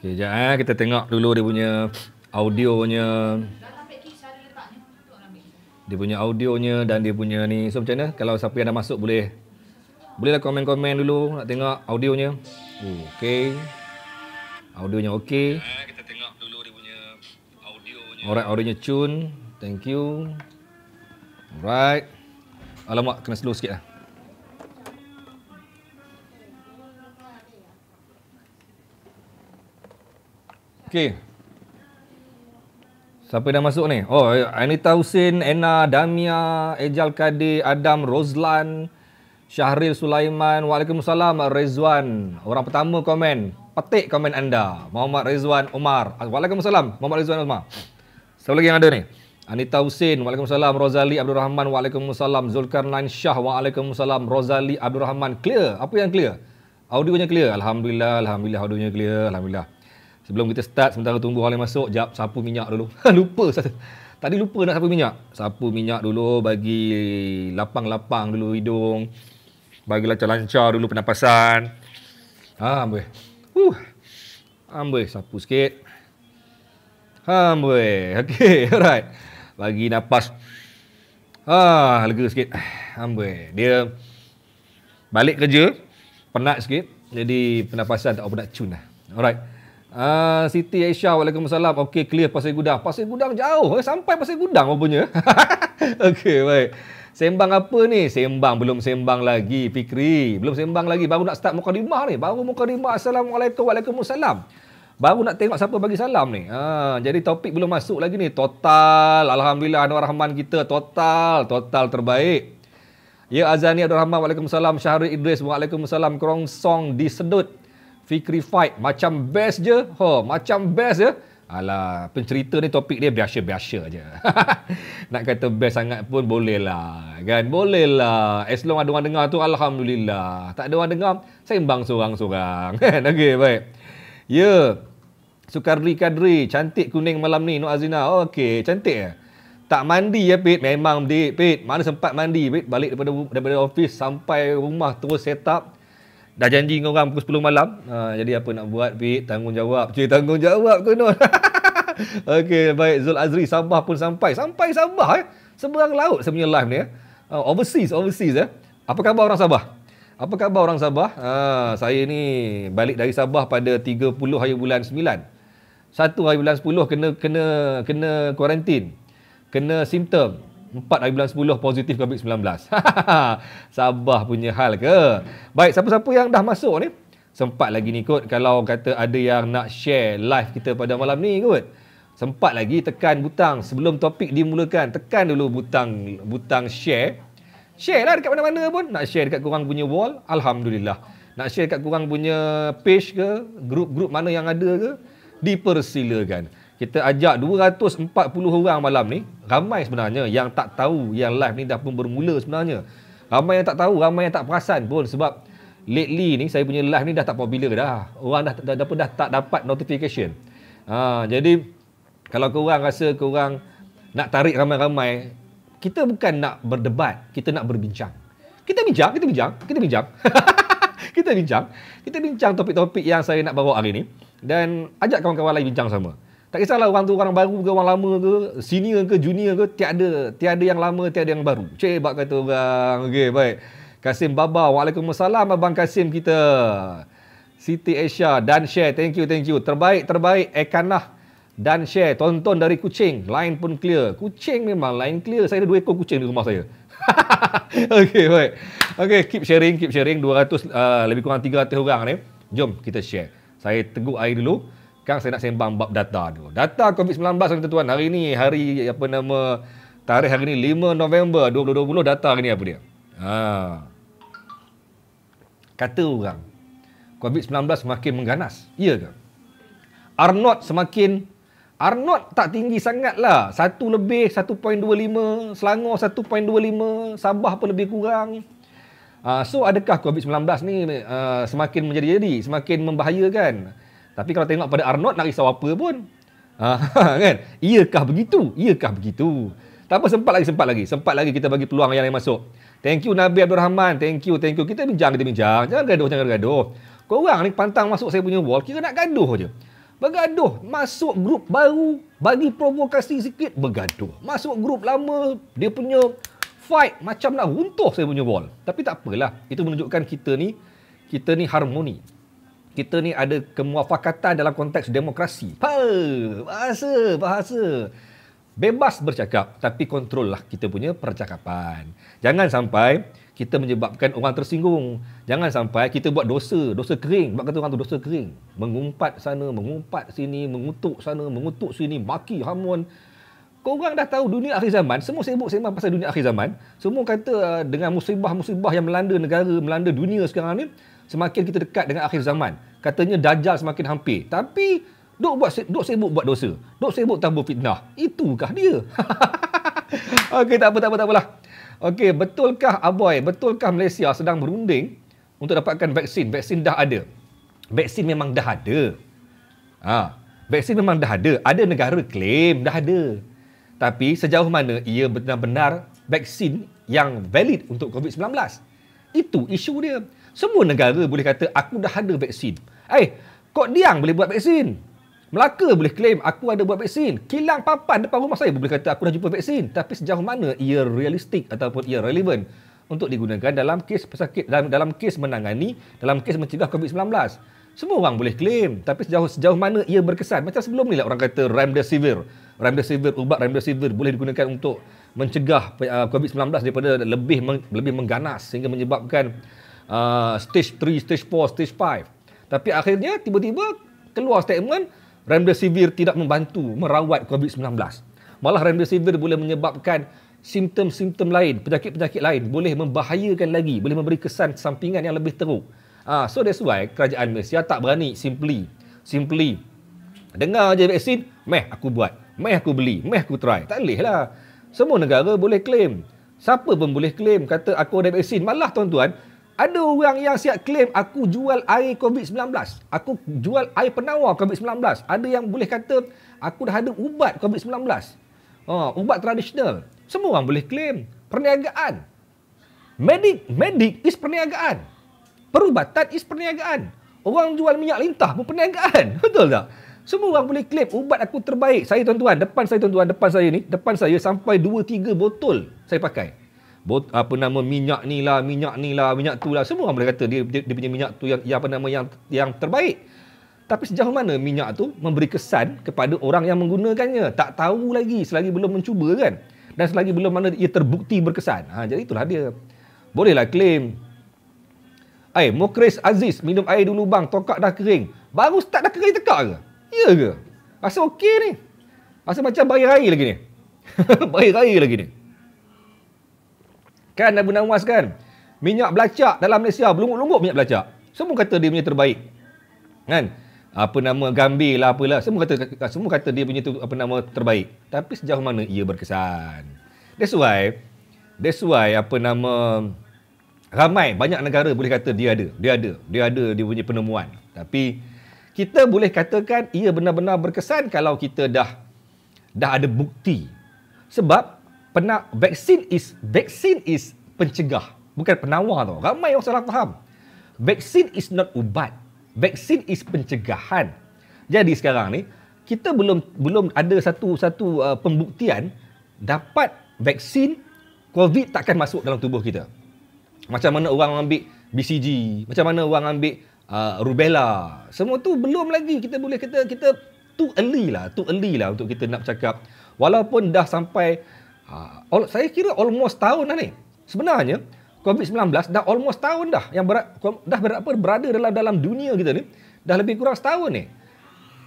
Okay, sekejap kita tengok dulu dia punya audionya. Dia punya audionya dan dia punya ni. So macam mana? Kalau siapa yang dah masuk bolehlah komen-komen dulu nak tengok audionya. Okey. Audionya okey. Kita tengok dulu dia punya audionya. Alright, audionya tune. Thank you. Alright. Alamak, kena slow sikit lah. Okey. Siapa dah masuk ni? Oh, Anita Husin, Ena, Damia, Ejal Kadir, Adam, Rozlan, Syahril Sulaiman. Waalaikumsalam, Rezwan. Orang pertama komen. Petik komen anda. Muhammad Rezwan Umar. Waalaikumsalam, Muhammad Rezwan Umar. Siapa lagi yang ada ni? Anita Husin. Waalaikumsalam. Rozali Abdul Rahman. Waalaikumsalam. Zulkarnain Shah. Waalaikumsalam. Rozali Abdul Rahman. Clear. Apa yang clear? Audionya clear. Alhamdulillah. Alhamdulillah. Audionya clear. Alhamdulillah. Sebelum kita start, sementara tunggu orang yang masuk, jap sapu minyak dulu. Lupa. Tadi lupa nak sapu minyak. Sapu minyak dulu, bagi lapang-lapang dulu hidung. Bagi lancar-lancar dulu pernafasan. Amboi. Amboi, sapu sikit. Amboi. Okey, alright. Bagi nafas. Lega sikit. Amboi. Dia balik kerja, penat sikit. Jadi pernafasan tak apa nak cun lah. Alright. Siti Aisyah, Waalaikumsalam. Okey, clear Pasir Gudang. Pasir Gudang jauh. Sampai Pasir Gudang rupanya. Okey, baik. Sembang apa ni? Belum sembang lagi, Fikri. Belum sembang lagi. Baru nak start mukadimah ni. Baru mukadimah. Assalamualaikum, Waalaikumsalam. Baru nak tengok siapa bagi salam ni. Jadi topik belum masuk lagi ni. Total. Alhamdulillah, Anwar Rahman kita. Total terbaik. Ya, Azani Abdul Rahman. Waalaikumsalam. Syahrul Idris. Waalaikumsalam. Kerongsong disedut. Fikri fight macam best je. Macam best je. Alah, pencerita ni topik dia biasa-biasa je. Nak kata best sangat pun boleh lah. Kan? Boleh lah. As long ada orang dengar tu, alhamdulillah. Tak ada orang dengar, sembang sorang-sorang. Okey, baik. Ya. Sukarli Kadri, cantik kuning malam ni, Nur Azina. Okey, cantik ya. Tak mandi ya, Pit? Memang, Pit. Mana sempat mandi, Pit? Balik daripada office sampai rumah terus set up. Dah janji dengan orang pukul 10 malam. Jadi apa nak buat, Pit? Tanggungjawab. Tanggungjawab ke, Nur? Okey, baik. Zul Azri, Sabah pun sampai. Sampai Sabah, seberang laut saya punya live ni. Overseas. Apa khabar orang Sabah? Apa khabar orang Sabah? Saya ni balik dari Sabah pada 30 hari bulan 9. 1 hari bulan 10 kena kuarantin. Kena simptom. 4 hari bulan 10 positif COVID-19. Sabah punya hal ke? Baik, siapa-siapa yang dah masuk ni, sempat lagi ni kot. Kalau kata ada yang nak share live kita pada malam ni kot, sempat lagi tekan butang sebelum topik dimulakan. Tekan dulu butang share. Share lah dekat mana-mana pun. Nak share dekat korang punya wall, alhamdulillah. Nak share dekat korang punya page ke, grup-grup mana yang ada ke, dipersilakan. Kita ajak 240 orang malam ni. Ramai sebenarnya yang tak tahu yang live ni dah pun bermula sebenarnya. Ramai yang tak tahu, ramai yang tak perasan pun. Sebab lately ni saya punya live ni dah tak popular dah. Orang dah tak dapat notification. Jadi kalau korang rasa korang nak tarik ramai-ramai, kita bukan nak berdebat, kita nak berbincang. Kita bincang. Kita bincang topik-topik yang saya nak bawa hari ni. Dan ajak kawan-kawan lain bincang sama. Tak kisahlah orang tu orang baru ke, orang lama ke, senior ke, junior ke, tiada yang lama, tiada yang baru. Cebak kata orang. Okey, baik. Kasim Baba, Waalaikumsalam Abang Kasim kita. Siti Aisyah, dan share. Thank you. Terbaik. Ekanah dan share. Tonton dari Kuching. Line pun clear. Kuching memang line clear. Saya ada 2 ekor kucing di rumah saya. Okey, baik. Okey, keep sharing. 200 lebih kurang 300 orang ni. Jom kita share. Saya teguk air dulu. Kang, saya nak sembang bab data dulu. Data COVID-19 tuan-tuan. Hari ni, tarikh hari ni 5 November 2020. Data hari ni apa dia? Kata orang, COVID-19 semakin mengganas. Ya ke? R0 tak tinggi sangat lah. 1 lebih, 1.25. Selangor 1.25. Sabah pun lebih kurang. So adakah COVID-19 ni semakin menjadi-jadi, semakin membahayakan? Tapi kalau tengok pada R0, nak risau apa pun. Kan? Iyakah begitu? Tak apa, sempat lagi kita bagi peluang yang lain masuk. Thank you Nabi Abdul Rahman. Thank you. Kita bincang. Jangan gaduh. Korang ni pantang masuk saya punya wall, kira nak gaduh je. Bergaduh. Masuk grup baru, bagi provokasi sikit, bergaduh. Masuk grup lama, dia punya fight macam nak runtuh saya punya wall. Tapi tak apalah. Itu menunjukkan kita ni harmoni. Kita ni ada kemuafakatan dalam konteks demokrasi. Bahasa. Bebas bercakap, tapi kontrol lah kita punya percakapan. Jangan sampai kita menyebabkan orang tersinggung. Jangan sampai kita buat dosa kering. Sebab kata orang tu dosa kering. Mengumpat sana, mengumpat sini, mengutuk sana, mengutuk sini, maki, hamun. Korang dah tahu dunia akhir zaman, semua sibuk sembang pasal dunia akhir zaman. Semua kata dengan musibah-musibah yang melanda negara, melanda dunia sekarang ni, semakin kita dekat dengan akhir zaman. Katanya Dajjal semakin hampir. Tapi duk sibuk buat dosa. Duk sibuk tabur fitnah. Itukah dia? Okey, tak apalah. Okey, betulkah Aboy, betulkah Malaysia sedang berunding untuk dapatkan vaksin? Vaksin dah ada. Vaksin memang dah ada. Vaksin memang dah ada. Ada negara claim dah ada. Tapi sejauh mana ia benar-benar vaksin yang valid untuk COVID-19? Itu isu dia. Semua negara boleh kata, aku dah ada vaksin. Kok Diang boleh buat vaksin? Melaka boleh claim, aku ada buat vaksin. Kilang papan depan rumah saya boleh kata, aku dah jumpa vaksin. Tapi sejauh mana ia realistik ataupun ia relevan untuk digunakan dalam kes pesakit, dalam kes menangani, dalam kes mencegah COVID-19? Semua orang boleh claim. Tapi sejauh mana ia berkesan? Macam sebelum ni lah orang kata ubat Remdesivir boleh digunakan untuk mencegah COVID-19 daripada lebih mengganas sehingga menyebabkan stage 3, stage 4, stage 5. Tapi akhirnya tiba-tiba keluar statement Remdesivir tidak membantu merawat COVID-19. Malah Remdesivir boleh menyebabkan simptom-simptom lain, penyakit-penyakit lain, boleh membahayakan lagi, boleh memberi kesan sampingan yang lebih teruk. So that's why kerajaan Malaysia tak berani simply dengar je vaksin, aku buat, aku beli, aku try. Tak boleh lah. Semua negara boleh claim. Siapa pun boleh claim kata aku ada vaksin. Malah tuan-tuan, ada orang yang siap claim aku jual air COVID-19. Aku jual air penawar COVID-19. Ada yang boleh kata aku dah ada ubat COVID-19. Ubat tradisional. Semua orang boleh claim. Perniagaan. Medik is perniagaan. Perubatan is perniagaan. Orang jual minyak lintah pun perniagaan. Betul tak? Semua orang boleh claim ubat aku terbaik. Saya tuan-tuan, depan saya sampai 2-3 botol saya pakai. Minyak ni lah, minyak tu lah. Semua orang boleh kata dia punya minyak tu yang terbaik. Tapi sejauh mana minyak tu memberi kesan kepada orang yang menggunakannya? Tak tahu lagi selagi belum mencuba kan. Dan selagi belum mana ia terbukti berkesan. Jadi itulah dia. Bolehlah claim. Mukris Aziz, minum air dulu bang, tokak dah kering. Baru start dah kering tekak ke? Ya ke? Rasa okey ni. Rasa macam bayi raya lagi ni. Bayi raya lagi ni. Kan Abu Nawas kan? Minyak belacak dalam Malaysia, belungut-lungut minyak belacak. Semua kata dia punya terbaik. Kan? Gambir lah apalah. Semua kata dia punya tu terbaik. Tapi sejauh mana ia berkesan? That's why ramai banyak negara boleh kata dia ada dia punya penemuan. Tapi kita boleh katakan ia benar-benar berkesan kalau kita dah ada bukti. Sebab vaksin is pencegah, bukan penawar tau. Ramai orang salah faham. Vaksin is not ubat. Vaksin is pencegahan. Jadi sekarang ni kita belum ada satu pembuktian dapat vaksin COVID takkan masuk dalam tubuh kita. Macam mana orang ambil BCG, macam mana orang ambil rubella. Semua tu belum lagi. Kita boleh kata kita too early lah untuk kita nak cakap. Walaupun dah sampai saya kira almost tahun dah ni. Sebenarnya COVID-19 dah almost tahun dah yang berada dalam dunia kita ni. Dah lebih kurang setahun ni.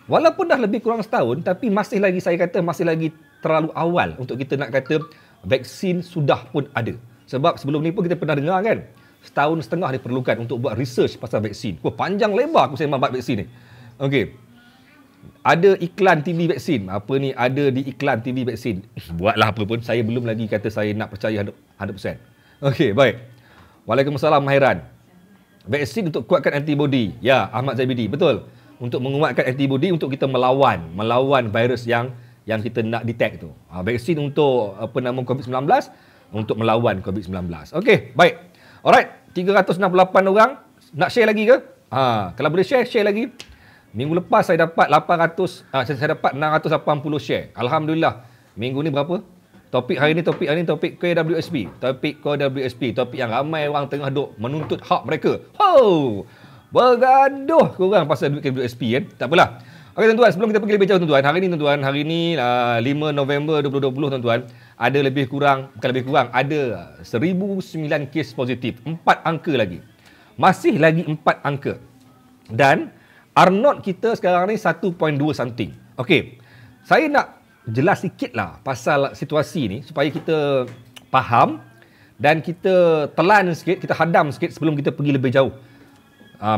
Walaupun dah lebih kurang setahun, tapi masih lagi terlalu awal untuk kita nak kata vaksin sudah pun ada. Sebab sebelum ni pun kita pernah dengar kan, setahun setengah diperlukan untuk buat research pasal vaksin. Panjang lebar aku sembang bab vaksin ni. Okey. Ada iklan TV vaksin. Ada di iklan TV vaksin. Buatlah apa pun, saya belum lagi kata saya nak percaya 100%. Okey, baik. Waalaikumsalam Mahairan. Vaksin untuk kuatkan antibody. Ya, Ahmad Zabidi, betul. Untuk menguatkan antibody untuk kita melawan virus yang kita nak detect tu. Vaksin untuk COVID-19 untuk melawan COVID-19. Okey, baik. Alright, 368 orang. Nak share lagi ke? Kalau boleh share lagi. Minggu lepas saya dapat 800, saya dapat 680 share. Alhamdulillah. Minggu ni berapa? Topik hari ni, topik KWSP. Topik KWSP. Topik yang ramai orang tengah duk menuntut hak mereka. Bergaduh korang pasal duit KWSP kan? Tak apalah. Okey tuan-tuan, sebelum kita pergi lebih jauh tuan-tuan, hari ni 5 November 2020 tuan-tuan, ada lebih kurang, bukan lebih kurang, ada 1009 kes positif, 4 angka lagi. Masih lagi 4 angka. Dan R0 kita sekarang ni 1.2 something. Okey. Saya nak jelas sikitlah pasal situasi ni supaya kita faham dan kita telan sikit, kita hadam sikit sebelum kita pergi lebih jauh.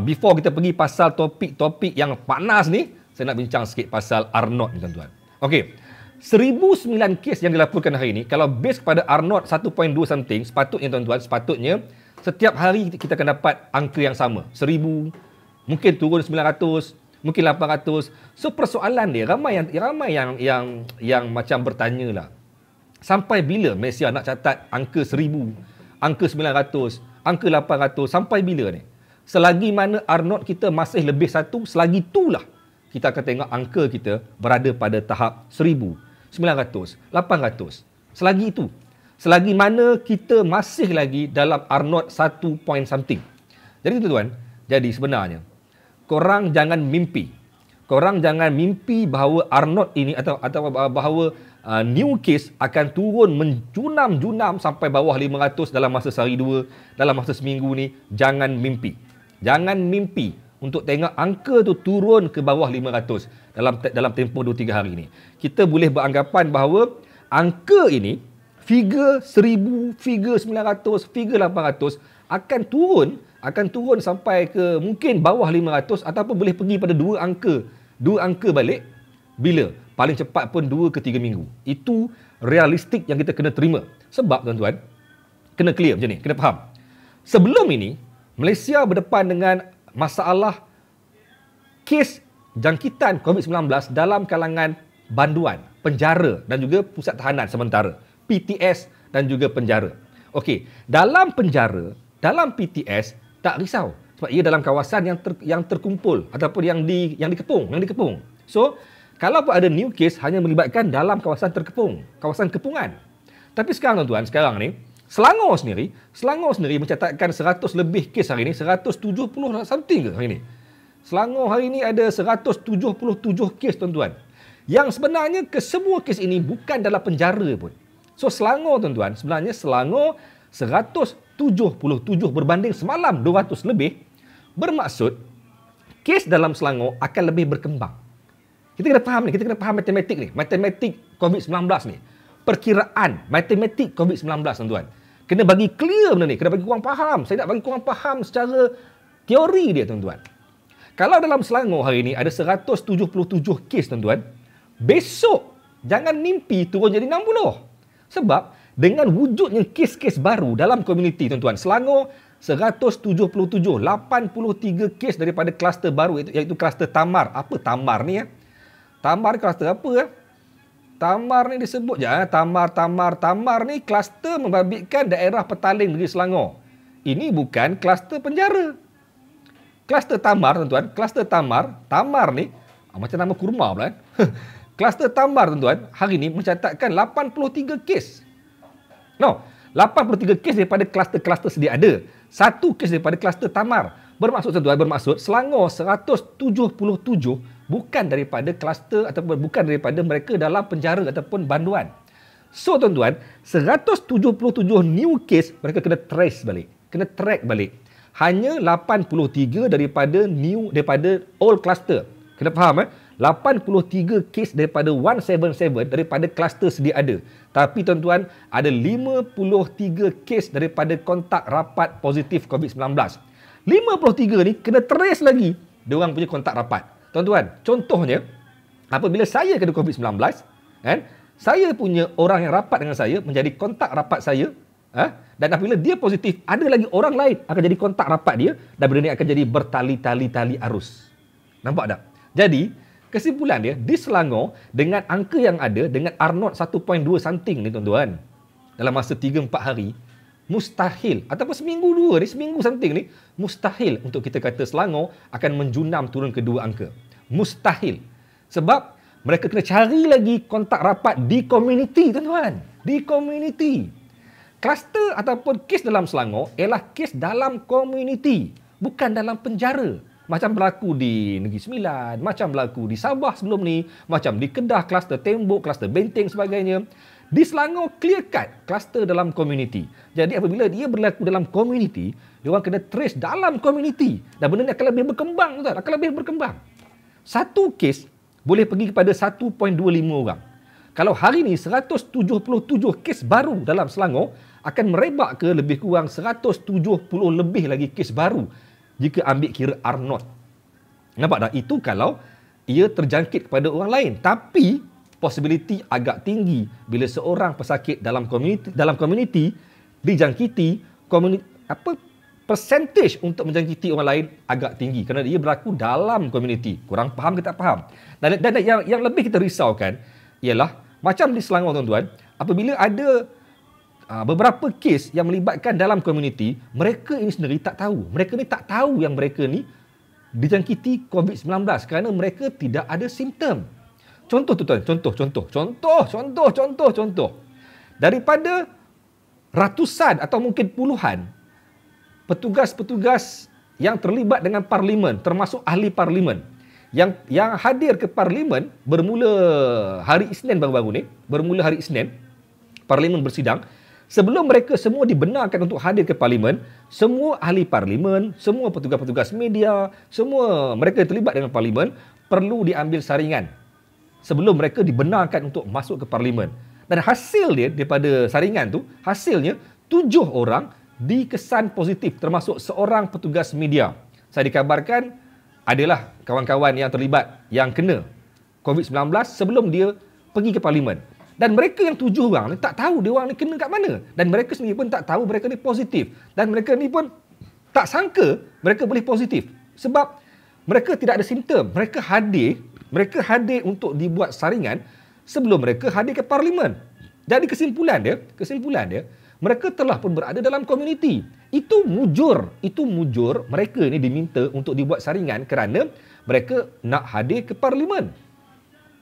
Before kita pergi pasal topik-topik yang panas ni, saya nak bincang sikit pasal R0 ni tuan-tuan. Okey. 1009 kes yang dilaporkan hari ini, kalau base kepada R0 1.2 something, sepatutnya tuan-tuan, setiap hari kita akan dapat angka yang sama. 1000, mungkin turun 900, mungkin 800. So persoalan dia, ramai yang macam bertanya lah. Sampai bila Malaysia nak catat angka 1000, angka 900, angka 800, sampai bila ni? Selagi mana R0 kita masih lebih 1, selagi itulah kita akan tengok angka kita berada pada tahap 1000, 900, 800. Selagi itu. Selagi mana kita masih lagi dalam R0 1 point something. Jadi tuan-tuan, jadi sebenarnya korang jangan mimpi. Korang jangan mimpi bahawa R0 ini atau bahawa new case akan turun menjunam-junam sampai bawah 500 dalam masa sehari dua, dalam masa seminggu ni. Jangan mimpi. Jangan mimpi untuk tengok angka tu turun ke bawah 500 dalam tempoh 2-3 hari ni. Kita boleh beranggapan bahawa angka ini, figure 1000, figure 900, figure 800 akan turun sampai ke mungkin bawah 500 ataupun boleh pergi pada dua angka balik bila? Paling cepat pun 2 ke 3 minggu. Itu realistik yang kita kena terima. Sebab tuan-tuan, kena clear macam ni, kena faham. Sebelum ini, Malaysia berdepan dengan masalah kes jangkitan COVID-19 dalam kalangan banduan, penjara dan juga pusat tahanan sementara, PTS dan juga penjara. Okey, dalam penjara, dalam PTS tak risau sebab ia dalam kawasan yang terkumpul ataupun yang dikepung. So, kalau pun ada new case hanya melibatkan dalam kawasan terkepung, kawasan kepungan. Tapi sekarang tuan-tuan, sekarang ni Selangor sendiri mencatatkan 100 lebih kes hari ini, 170 something ke hari ini. Selangor hari ini ada 177 kes tuan-tuan. Yang sebenarnya kesemua kes ini bukan dalam penjara pun. So Selangor tuan-tuan, sebenarnya Selangor 177 berbanding semalam 200 lebih, bermaksud kes dalam Selangor akan lebih berkembang. Kita kena faham ni, kita kena faham matematik ni, matematik COVID-19 ni. Perkiraan matematik COVID-19 tuan-tuan. Kena bagi clear benda ni, kena bagi korang faham. Saya nak bagi korang faham secara teori dia tuan-tuan. Kalau dalam Selangor hari ini ada 177 kes tuan-tuan, besok jangan mimpi turun jadi 60. Sebab dengan wujudnya kes-kes baru dalam komuniti tuan-tuan, Selangor 177, 83 kes daripada kluster baru iaitu kluster Tamar. Apa Tamar ni ya? Tamar kluster apa ya? Tamar ni disebut je, Tamar ni kluster membabitkan daerah Petaling negeri Selangor. Ini bukan kluster penjara. Kluster Tamar tuan-tuan, kluster Tamar ni macam nama kurma pula kan. Kluster Tamar tuan-tuan, hari ni mencatatkan 83 kes. No, 83 kes daripada kluster-kluster sedia ada. 1 kes daripada kluster Tamar. Bermaksud tuan-tuan, Selangor 177 bukan daripada kluster ataupun bukan daripada mereka dalam penjara ataupun banduan. So tuan-tuan, 177 new case mereka kena trace balik, kena track balik. Hanya 83 daripada old cluster. Kena faham 83 case daripada 177 daripada kluster sedia ada. Tapi tuan-tuan, ada 53 case daripada kontak rapat positif COVID-19. 53 ni kena trace lagi dia orang punya kontak rapat. Tuan-tuan, contohnya apabila saya kena COVID-19, kan? Saya punya orang yang rapat dengan saya menjadi kontak rapat saya, dan apabila dia positif, ada lagi orang lain akan jadi kontak rapat dia dan benda ni akan jadi bertali-tali arus. Nampak tak? Jadi, kesimpulan dia di Selangor dengan angka yang ada dengan R0 1.2 something ni tuan-tuan, dalam masa 3-4 hari mustahil, ataupun seminggu something ni, mustahil untuk kita kata Selangor akan menjunam turun ke 2 angka. Mustahil. Sebab mereka kena cari lagi kontak rapat di komuniti, tuan-tuan. Di komuniti. Kluster ataupun kes dalam Selangor ialah kes dalam komuniti, bukan dalam penjara. Macam berlaku di Negeri Sembilan, macam berlaku di Sabah sebelum ni, macam di Kedah, kluster tembok, kluster benteng sebagainya. Di Selangor, clear cut, kluster dalam komuniti. Jadi apabila dia berlaku dalam komuniti, dia orang kena trace dalam komuniti. Dan benda ni akan lebih berkembang, tuan, akan lebih berkembang. Satu kes boleh pergi kepada 1.25 orang. Kalau hari ini 177 kes baru dalam Selangor, akan merebak ke lebih kurang 170 lebih lagi kes baru jika ambil kira R0. Nampak tak? Itu kalau ia terjangkit kepada orang lain. Tapi possibility agak tinggi bila seorang pesakit dalam komuniti dijangkiti percentage untuk menjangkiti orang lain agak tinggi kerana dia berlaku dalam komuniti. Korang faham ke tak faham? Dan yang lebih kita risaukan ialah macam di Selangor, tuan-tuan, apabila ada beberapa kes yang melibatkan dalam komuniti, mereka ini sendiri tak tahu. Mereka ni tak tahu yang mereka ni dijangkiti COVID-19 kerana mereka tidak ada simptom. Contoh, tuan-tuan, contoh. Daripada ratusan atau mungkin puluhan petugas-petugas yang terlibat dengan parlimen, termasuk ahli parlimen, yang hadir ke parlimen bermula hari Isnin baru-baru ni, parlimen bersidang. Sebelum mereka semua dibenarkan untuk hadir ke parlimen, semua ahli parlimen, semua petugas-petugas media, semua mereka terlibat dengan parlimen perlu diambil saringan sebelum mereka dibenarkan untuk masuk ke parlimen. Dan hasil dia daripada saringan tu, hasilnya 7 orang dikesan positif, termasuk seorang petugas media. Saya dikabarkan adalah kawan-kawan yang terlibat yang kena COVID-19 sebelum dia pergi ke parlimen. Dan mereka yang 7 orang ni tak tahu dia orang ni kena kat mana. Dan mereka sendiri pun tak tahu mereka ni positif. Dan mereka ni pun tak sangka mereka boleh positif. Sebab mereka tidak ada simptom. Mereka hadir untuk dibuat saringan sebelum mereka hadir ke parlimen. Jadi kesimpulan dia, mereka telah pun berada dalam komuniti. Itu mujur mereka ni diminta untuk dibuat saringan kerana mereka nak hadir ke parlimen.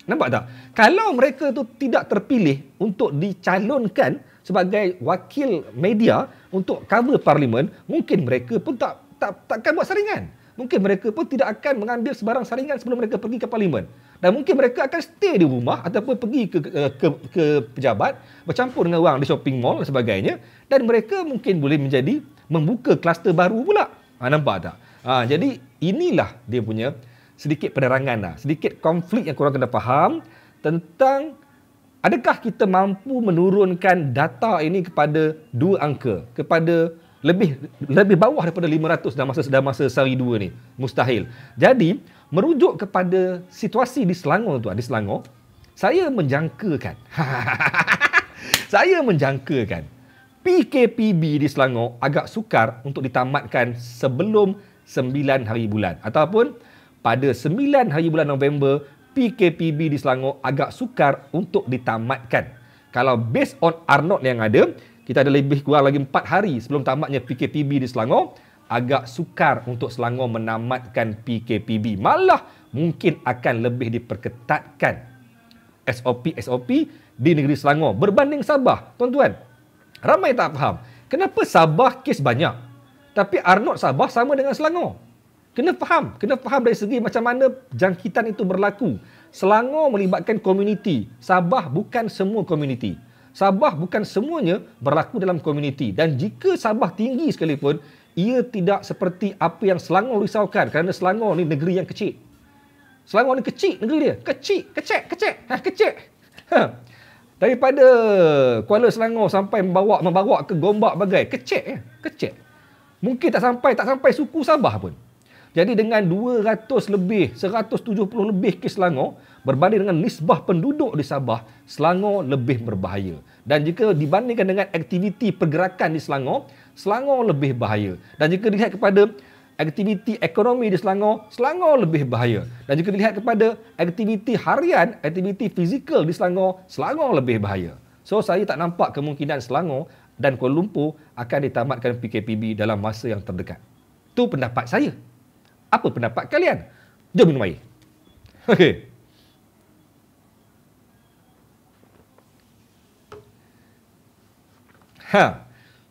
Nampak tak? Kalau mereka tu tidak terpilih untuk dicalonkan sebagai wakil media untuk cover parlimen, mungkin mereka pun takkan buat saringan. Mungkin mereka pun tidak akan mengambil sebarang saringan sebelum mereka pergi ke parlimen. Dan mungkin mereka akan stay di rumah ataupun pergi ke pejabat, bercampur dengan orang di shopping mall dan sebagainya. Dan mereka mungkin boleh membuka kluster baru pula. Nampak tak? Jadi inilah dia punya sedikit penerangan lah. Sedikit konflik yang korang kena faham tentang adakah kita mampu menurunkan data ini kepada 2 angka, kepada lebih bawah daripada 500 dalam masa sehari 2 ni. Mustahil. Jadi, merujuk kepada situasi di Selangor, tuan, di Selangor, saya menjangkakan PKPB di Selangor agak sukar untuk ditamatkan sebelum 9 hari bulan ataupun pada 9 hari bulan November, PKPB di Selangor agak sukar untuk ditamatkan. Kalau based on R0 yang ada, kita ada lebih kurang lagi 4 hari sebelum tamatnya PKPB di Selangor, agak sukar untuk Selangor menamatkan PKPB. Malah mungkin akan lebih diperketatkan SOP di negeri Selangor berbanding Sabah. Tuan-tuan, ramai tak faham kenapa Sabah kes banyak, tapi R0 Sabah sama dengan Selangor. Kena faham dari segi macam mana jangkitan itu berlaku. Selangor melibatkan komuniti. Sabah bukan semua komuniti. Sabah bukan semuanya berlaku dalam komuniti. Dan jika Sabah tinggi sekalipun, ia tidak seperti apa yang Selangor risaukan. Kerana Selangor ni negeri yang kecil. Selangor ni kecil negeri dia. Kecil. Daripada Kuala Selangor sampai membawa ke Gombak Bagai. Kecil. Mungkin tak sampai suku Sabah pun. Jadi dengan 170 lebih kes Selangor berbanding dengan nisbah penduduk di Sabah, Selangor lebih berbahaya. Dan jika dibandingkan dengan aktiviti pergerakan di Selangor, Selangor lebih bahaya. Dan jika dilihat kepada aktiviti ekonomi di Selangor, Selangor lebih bahaya. Dan jika dilihat kepada aktiviti harian, aktiviti fizikal di Selangor, Selangor lebih bahaya. So saya tak nampak kemungkinan Selangor dan Kuala Lumpur akan ditamatkan PKPB dalam masa yang terdekat. Itu pendapat saya. Apa pendapat kalian? Jom minum air. Okey.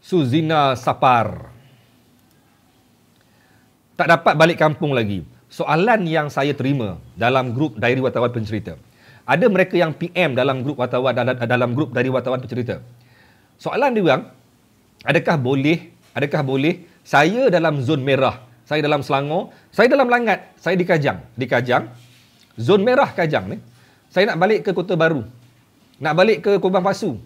Suzina Sapar. Tak dapat balik kampung lagi. Soalan yang saya terima dalam grup Diary Wartawan Pencerita. Ada mereka yang PM dalam grup wartawan, dalam grup Diary Wartawan Pencerita. Soalan dia orang, adakah boleh saya dalam zon merah, saya dalam Selangor, saya dalam Langat, saya di Kajang, zon merah Kajang ni, saya nak balik ke Kota Baru, nak balik ke Korban Pasu,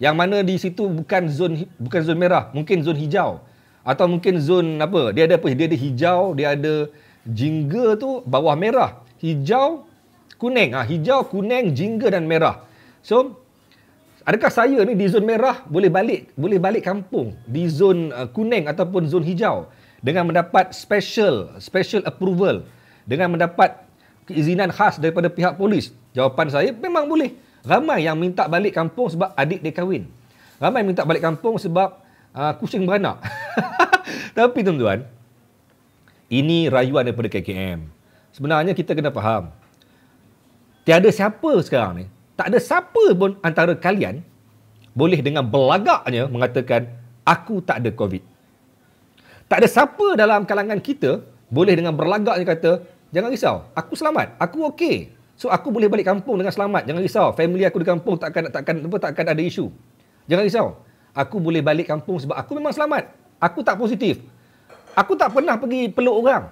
yang mana di situ bukan zon merah, mungkin zon hijau, atau mungkin zon apa, dia ada hijau, dia ada jingga tu bawah merah, hijau, kuning, hijau, kuning, jingga dan merah. So adakah saya ni di zon merah boleh balik kampung di zon kuning ataupun zon hijau dengan mendapat special approval, dengan mendapat keizinan khas daripada pihak polis? Jawapan saya memang boleh. Ramai yang minta balik kampung sebab adik dia kahwin. Ramai minta balik kampung sebab kucing beranak. Tapi tuan-tuan, ini rayuan daripada KKM. Sebenarnya kita kena faham, tiada siapa sekarang ni, tak ada siapa pun antara kalian boleh dengan belagaknya mengatakan aku tak ada COVID. Tak ada siapa dalam kalangan kita boleh dengan berlagaknya kata jangan risau, aku selamat, aku okey. So aku boleh balik kampung dengan selamat. Jangan risau, family aku di kampung takkan ada isu. Jangan risau. Aku boleh balik kampung sebab aku memang selamat. Aku tak positif. Aku tak pernah pergi peluk orang.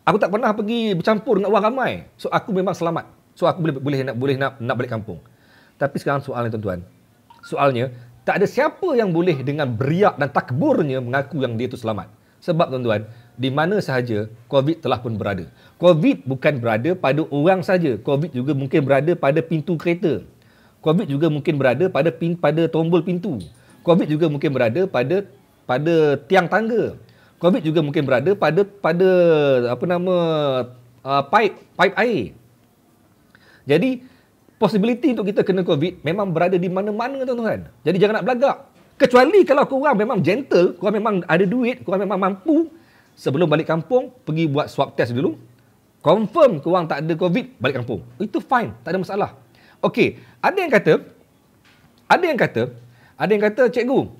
Aku tak pernah pergi bercampur dengan orang ramai. So aku memang selamat. So aku boleh nak balik kampung. Tapi sekarang soalnya tuan-tuan, soalnya tak ada siapa yang boleh dengan beriak dan takburnya mengaku yang dia itu selamat. Sebab tuan-tuan, di mana sahaja COVID telah pun berada. COVID bukan berada pada orang saja. COVID juga mungkin berada pada pintu kereta. COVID juga mungkin berada pada tombol pintu. COVID juga mungkin berada pada tiang tangga. COVID juga mungkin berada pada pipe air. Jadi possibility untuk kita kena COVID memang berada di mana-mana tuan-tuan. Jadi jangan nak belagak. Kecuali kalau korang memang gentle, korang memang ada duit, korang memang mampu, sebelum balik kampung, pergi buat swab test dulu. Confirm korang tak ada COVID, balik kampung. Itu fine, tak ada masalah. Okey, ada yang kata, cikgu,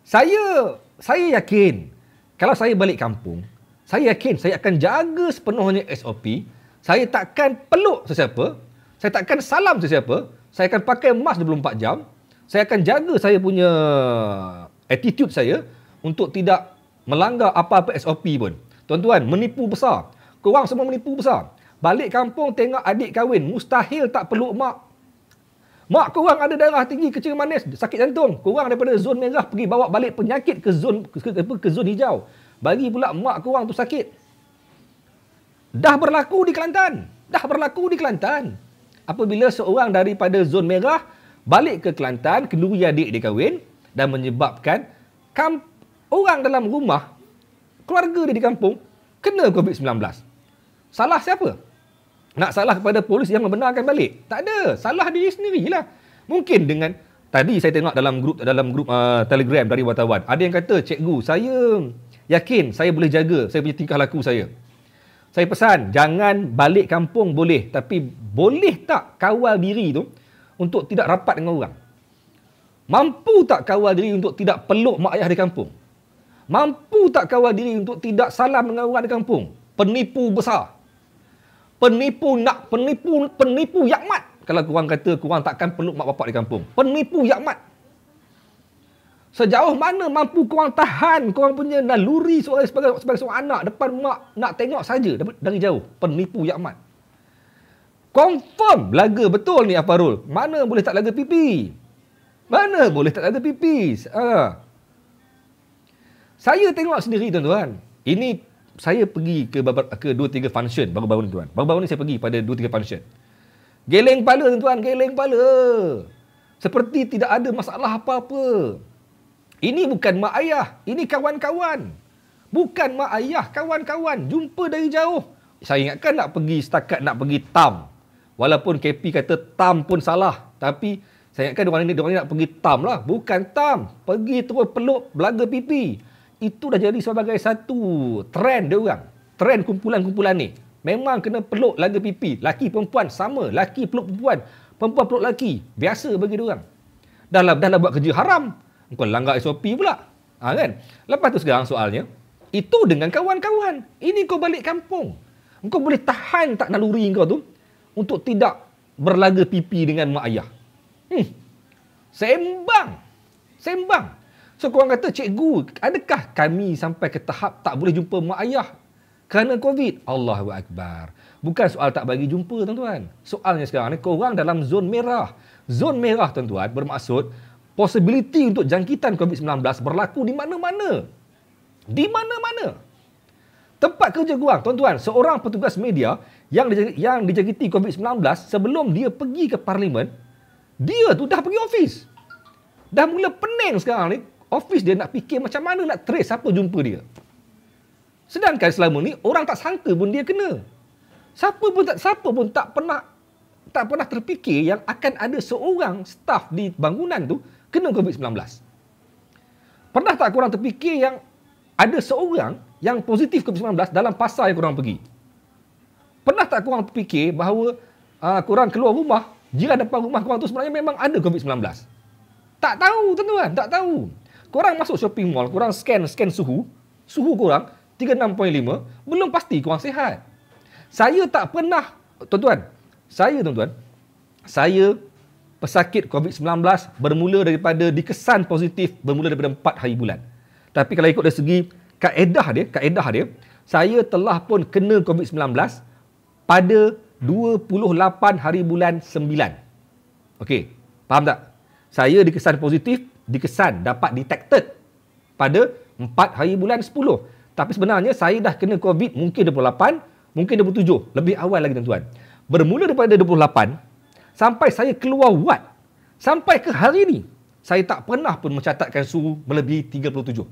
saya yakin kalau saya balik kampung, saya yakin saya akan jaga sepenuhnya SOP. Saya takkan peluk sesiapa, saya takkan salam sesiapa, saya akan pakai mask 24 jam. Saya akan jaga saya punya attitude saya untuk tidak melanggar apa-apa SOP pun. Tuan-tuan, menipu besar. Korang semua menipu besar. Balik kampung tengok adik kahwin, mustahil tak peluk mak. Mak korang ada darah tinggi, kecil manis, sakit jantung. Korang daripada zon merah pergi bawa balik penyakit ke zon hijau. Bagi pula mak korang tu sakit. Dah berlaku di Kelantan. Apabila seorang daripada zon merah balik ke Kelantan, kenduri adik dia kahwin dan menyebabkan orang dalam rumah, keluarga dia di kampung, kena COVID-19. Salah siapa? Nak salah kepada polis yang membenarkan balik? Tak ada. Salah diri sendirilah. Mungkin dengan, tadi saya tengok dalam grup Telegram dari wartawan, ada yang kata, cikgu, saya yakin saya boleh jaga saya punya tingkah laku saya. Saya pesan, jangan balik kampung boleh, tapi boleh tak kawal diri tu untuk tidak rapat dengan orang? Mampu tak kawal diri untuk tidak peluk mak ayah di kampung? Mampu tak kawal diri untuk tidak salam dengan orang di kampung? Penipu besar. Penipu yakmat. Kalau korang kata korang takkan peluk mak bapak di kampung. Penipu yakmat. Sejauh mana mampu korang tahan korang punya naluri sebagai seorang anak depan mak nak tengok saja dari jauh? Penipu yakmat. Confirm laga betul ni Afarul. Mana boleh tak laga pipi? Saya tengok sendiri tuan-tuan. Ini saya pergi ke 2-3 function baru-baru ni tuan. Baru-baru ni saya pergi pada 2-3 function. Geleng kepala tuan-tuan, geleng kepala. Seperti tidak ada masalah apa-apa. Ini bukan mak ayah, ini kawan-kawan. Bukan mak ayah, kawan-kawan. Jumpa dari jauh. Saya ingatkan nak pergi TAM. Walaupun KP kata TAM pun salah. Tapi saya ingatkan diorang ni nak pergi TAM lah. Bukan TAM. Pergi terus peluk belaga pipi. Itu dah jadi sebagai satu trend diorang. Trend kumpulan-kumpulan ni. Memang kena peluk laga pipi. Laki perempuan sama. Laki peluk perempuan. Perempuan peluk laki. Biasa bagi diorang. Dah lah buat kerja haram. Kau langgar SOP pula. Kan? Lepas tu sekarang soalnya, itu dengan kawan-kawan. Ini kau balik kampung. Kau boleh tahan tak naluri kau tu untuk tidak berlaga pipi dengan mak ayah. Sembang. So korang kata, cikgu, adakah kami sampai ke tahap tak boleh jumpa mak ayah kerana COVID? Allahu Akbar. Bukan soal tak bagi jumpa, tuan-tuan. Soalnya sekarang ni, korang dalam zon merah. Zon merah, tuan-tuan, bermaksud possibility untuk jangkitan COVID-19 berlaku di mana-mana. Di mana-mana. Tempat kerja korang, tuan-tuan, seorang petugas media yang dijangkiti COVID-19, sebelum dia pergi ke parlimen, dia tu dah pergi office. Dah mula pening sekarang ni, office dia nak fikir macam mana nak trace siapa jumpa dia. Sedangkan selama ni, orang tak sangka pun dia kena. Siapa pun tak pernah terfikir yang akan ada seorang staf di bangunan tu kena COVID-19. Pernah tak korang terfikir yang ada seorang yang positif COVID-19 dalam pasar yang korang pergi? Pernah tak korang terfikir bahawa korang keluar rumah, jiran depan rumah korang tu sebenarnya memang ada COVID-19? Tak tahu, tuan-tuan, tak tahu. Korang masuk shopping mall, korang scan suhu korang 36.5, belum pasti korang sihat. Saya tak pernah, tuan-tuan, saya pesakit COVID-19 bermula daripada dikesan positif bermula daripada 4 hari bulan. Tapi kalau ikut dari segi kaedah dia, saya telah pun kena COVID-19 pada 28 hari bulan 9. Okey, faham tak? Saya dikesan positif, dapat detected pada 4 hari bulan 10. Tapi sebenarnya saya dah kena COVID mungkin 28, mungkin 27. Lebih awal lagi, tuan-tuan. Bermula daripada 28, sampai saya keluar wad, sampai ke hari ini, saya tak pernah pun mencatatkan suhu melebihi 37.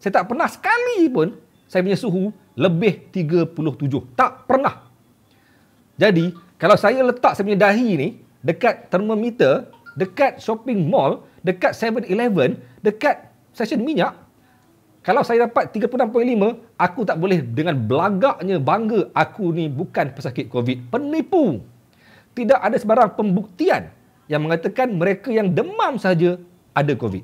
Saya tak pernah sekali pun saya punya suhu lebih 37. Tak pernah. Jadi, kalau saya letak saya punya dahi ni dekat termometer, dekat shopping mall, dekat 7-Eleven, dekat stesen minyak, kalau saya dapat 36.5, aku tak boleh dengan belagaknya bangga aku ni bukan pesakit COVID. Penipu. Tidak ada sebarang pembuktian yang mengatakan mereka yang demam saja ada COVID.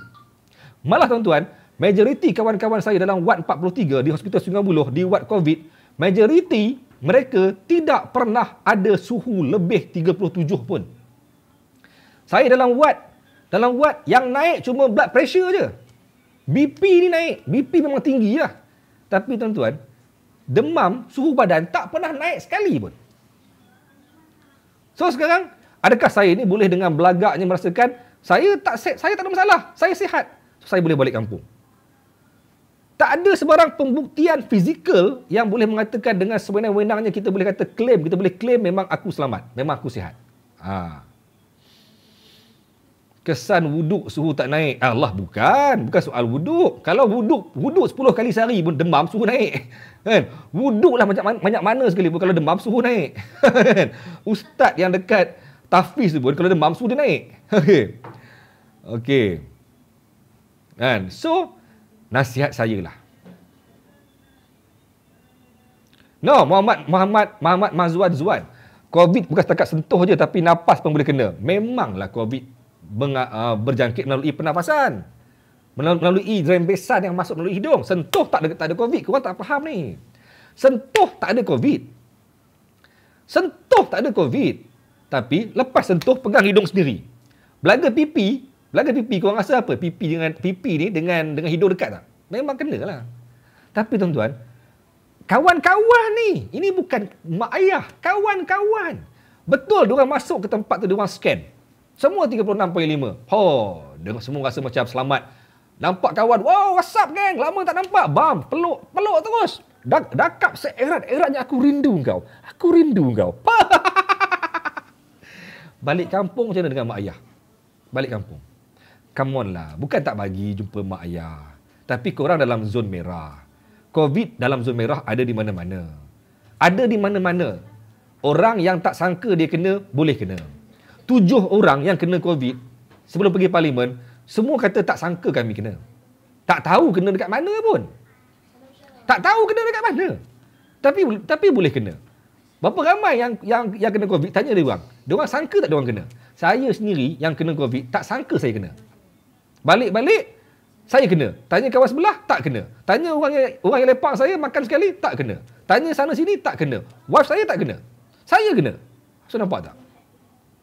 Malah, tuan-tuan, majoriti kawan-kawan saya dalam Wad 43 di Hospital Sungai Buloh, di Wad COVID, majoriti mereka tidak pernah ada suhu lebih 37 pun. Saya dalam wad yang naik cuma blood pressure je. BP ni naik. BP memang tinggi lah. Tapi, tuan-tuan, demam, suhu badan tak pernah naik sekali pun. So, sekarang, adakah saya ni boleh dengan belagaknya merasakan saya tak ada masalah, saya sihat, so, saya boleh balik kampung? Tak ada sebarang pembuktian fizikal yang boleh mengatakan dengan sewenang-wenangnya kita boleh claim memang aku selamat, memang aku sihat. Kesan wuduk suhu tak naik. Allah, bukan soal wuduk. Kalau wuduk 10 kali sehari pun demam suhu naik. Kan? Wuduklah banyak mana sekali pun kalau demam suhu naik. Kan? Ustaz yang dekat tahfiz pun kalau demam suhu dia naik. Okey. Kan? So, nasihat saya lah. No, Muhammad Mazwan Zuan. COVID bukan setakat sentuh je tapi nafas pun boleh kena. Memanglah COVID berjangkit melalui pernafasan, melalui rembesan yang masuk melalui hidung. Sentuh tak ada COVID. Korang tak faham ni. Sentuh tak ada COVID. Tapi lepas sentuh pegang hidung sendiri. Belaga pipi korang rasa apa? Pipi ni dengan hidung dekat tak? Memang kena lah. Tapi, tuan-tuan, kawan-kawan ni, ini bukan mak ayah, kawan-kawan. Betul diorang masuk ke tempat tu, diorang scan. Semua 36.5. Semua rasa macam selamat. Nampak kawan, wow, what's up, geng? Lama tak nampak. Bam, peluk terus. Dakap seerat-eratnya, aku rindu kau. Balik kampung macam mana dengan mak ayah? Balik kampung. Come on lah. Bukan tak bagi jumpa mak ayah. Tapi korang dalam zon merah. COVID dalam zon merah ada di mana-mana. Orang yang tak sangka dia kena, boleh kena. 7 orang yang kena COVID sebelum pergi parlimen, semua kata tak sangka kami kena. Tak tahu kena dekat mana pun. Tapi boleh kena. Berapa ramai yang kena COVID? Tanya dia orang. Dia orang sangka tak dia orang kena? Saya sendiri yang kena COVID, tak sangka saya kena. Balik-balik, saya kena. Tanya kawan sebelah, tak kena. Tanya orang yang lepak saya makan sekali, tak kena. Tanya sana sini, tak kena. Wife saya tak kena. Saya kena. So, nampak tak?